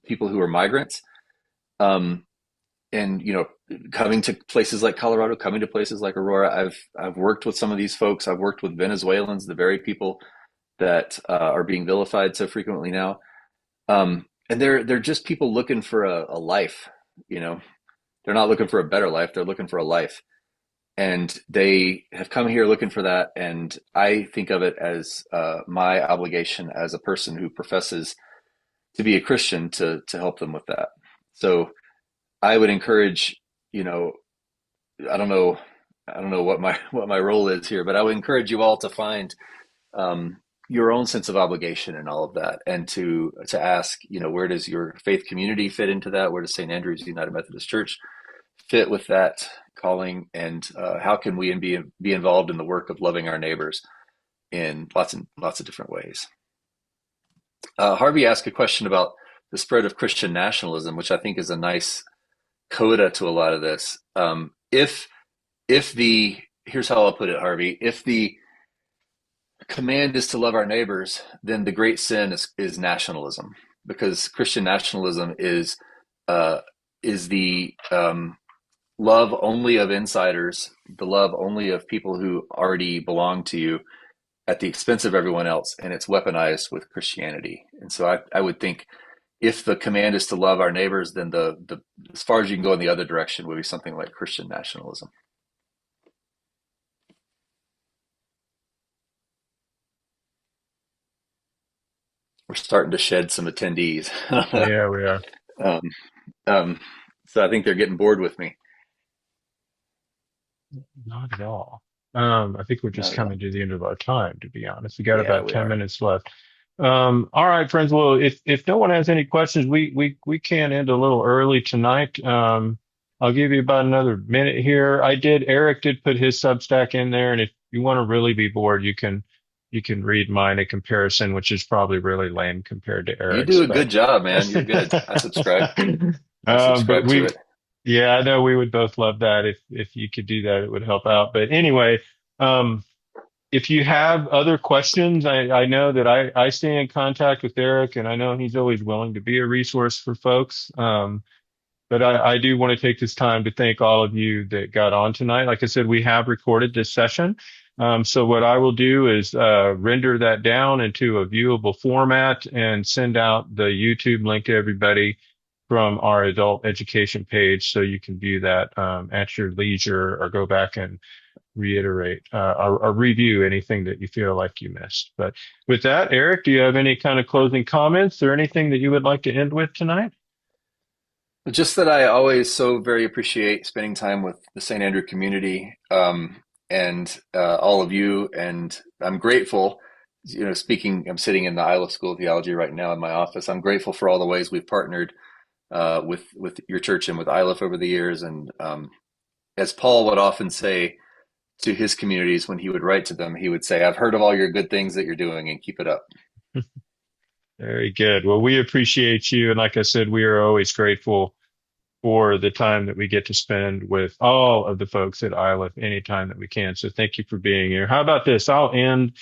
people who are migrants. Um, and coming to places like Colorado, coming to places like Aurora, I've worked with some of these folks. I've worked with Venezuelans, the very people that are being vilified so frequently now. And they're just people looking for a life. You know, they're not looking for a better life. They're looking for a life. And they have come here looking for that. And I think of it as my obligation as a person who professes to be a Christian to help them with that. So I would encourage, you know, I don't know, I don't know what my role is here, but I would encourage you all to find um, your own sense of obligation in all of that, and to ask, where does your faith community fit into that? Where does St. Andrew's United Methodist Church fit with that calling, and how can we be involved in the work of loving our neighbors in lots of different ways? Harvey asked a question about the spread of Christian nationalism, which I think is a nice coda to a lot of this. If the Here's how I'll put it, Harvey. If the command is to love our neighbors, then the great sin is nationalism, because Christian nationalism is the love only of insiders, the love only of people who already belong to you at the expense of everyone else, and it's weaponized with Christianity. And so I would think if the command is to love our neighbors, then the as far as you can go in the other direction would be something like Christian nationalism. We're starting to shed some attendees. Yeah, we are. um, um, so I think they're getting bored with me. Not at all. I think we're just Not at all. coming to the end of our time, to be honest. We got Yeah, about we 10 are. minutes left. All right, friends. Well, if no one has any questions, we can end a little early tonight. I'll give you about another minute here. Eric did put his Substack in there, and if you want to really be bored, you can read mine in comparison, which is probably really lame compared to You Eric's, do a but good job, man. You're good. I subscribe. I But subscribe to it. yeah, I know we would both love that if you could do that, it would help out. But anyway, um, if you have other questions, I know that I stay in contact with Eric, and I know he's always willing to be a resource for folks. But I do want to take this time to thank all of you that got on tonight. Like I said, we have recorded this session. So what I will do is render that down into a viewable format and send out the YouTube link to everybody from our adult education page so you can view that at your leisure or go back and reiterate or review anything that you feel like you missed. But with that, Eric, do you have any kind of closing comments or anything that you would like to end with tonight? Just that I always so very appreciate spending time with the St. Andrew community, and all of you. And I'm grateful, speaking, I'm sitting in the Isla School of Theology right now in my office. I'm grateful for all the ways we've partnered with your church and with Aleph over the years. And as Paul would often say to his communities when he would write to them, he would say, "I've heard of all your good things that you're doing, and keep it up." Very good. Well, we appreciate you. And like I said, we are always grateful for the time that we get to spend with all of the folks at Isla anytime that we can. So thank you for being here. How about this? I'll end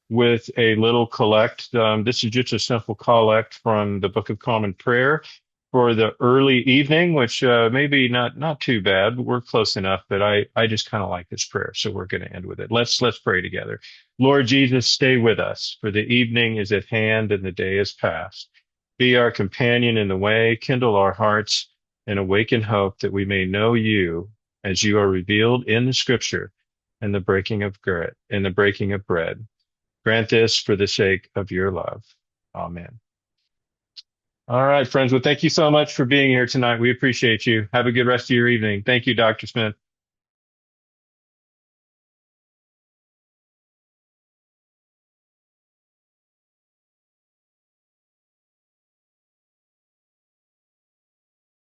with a little collect. This is just a simple collect from the Book of Common Prayer for the early evening, which maybe not too bad. We're close enough, but I just kind of like this prayer, so we're going to end with it. Let's pray together. Lord Jesus, stay with us, for the evening is at hand and the day is past. Be our companion in the way, kindle our hearts, and awaken hope that we may know you as you are revealed in the Scripture and the breaking of bread. Grant this for the sake of your love. Amen. All right, friends. Well, thank you so much for being here tonight. We appreciate you. Have a good rest of your evening. Thank you, Dr. Smith.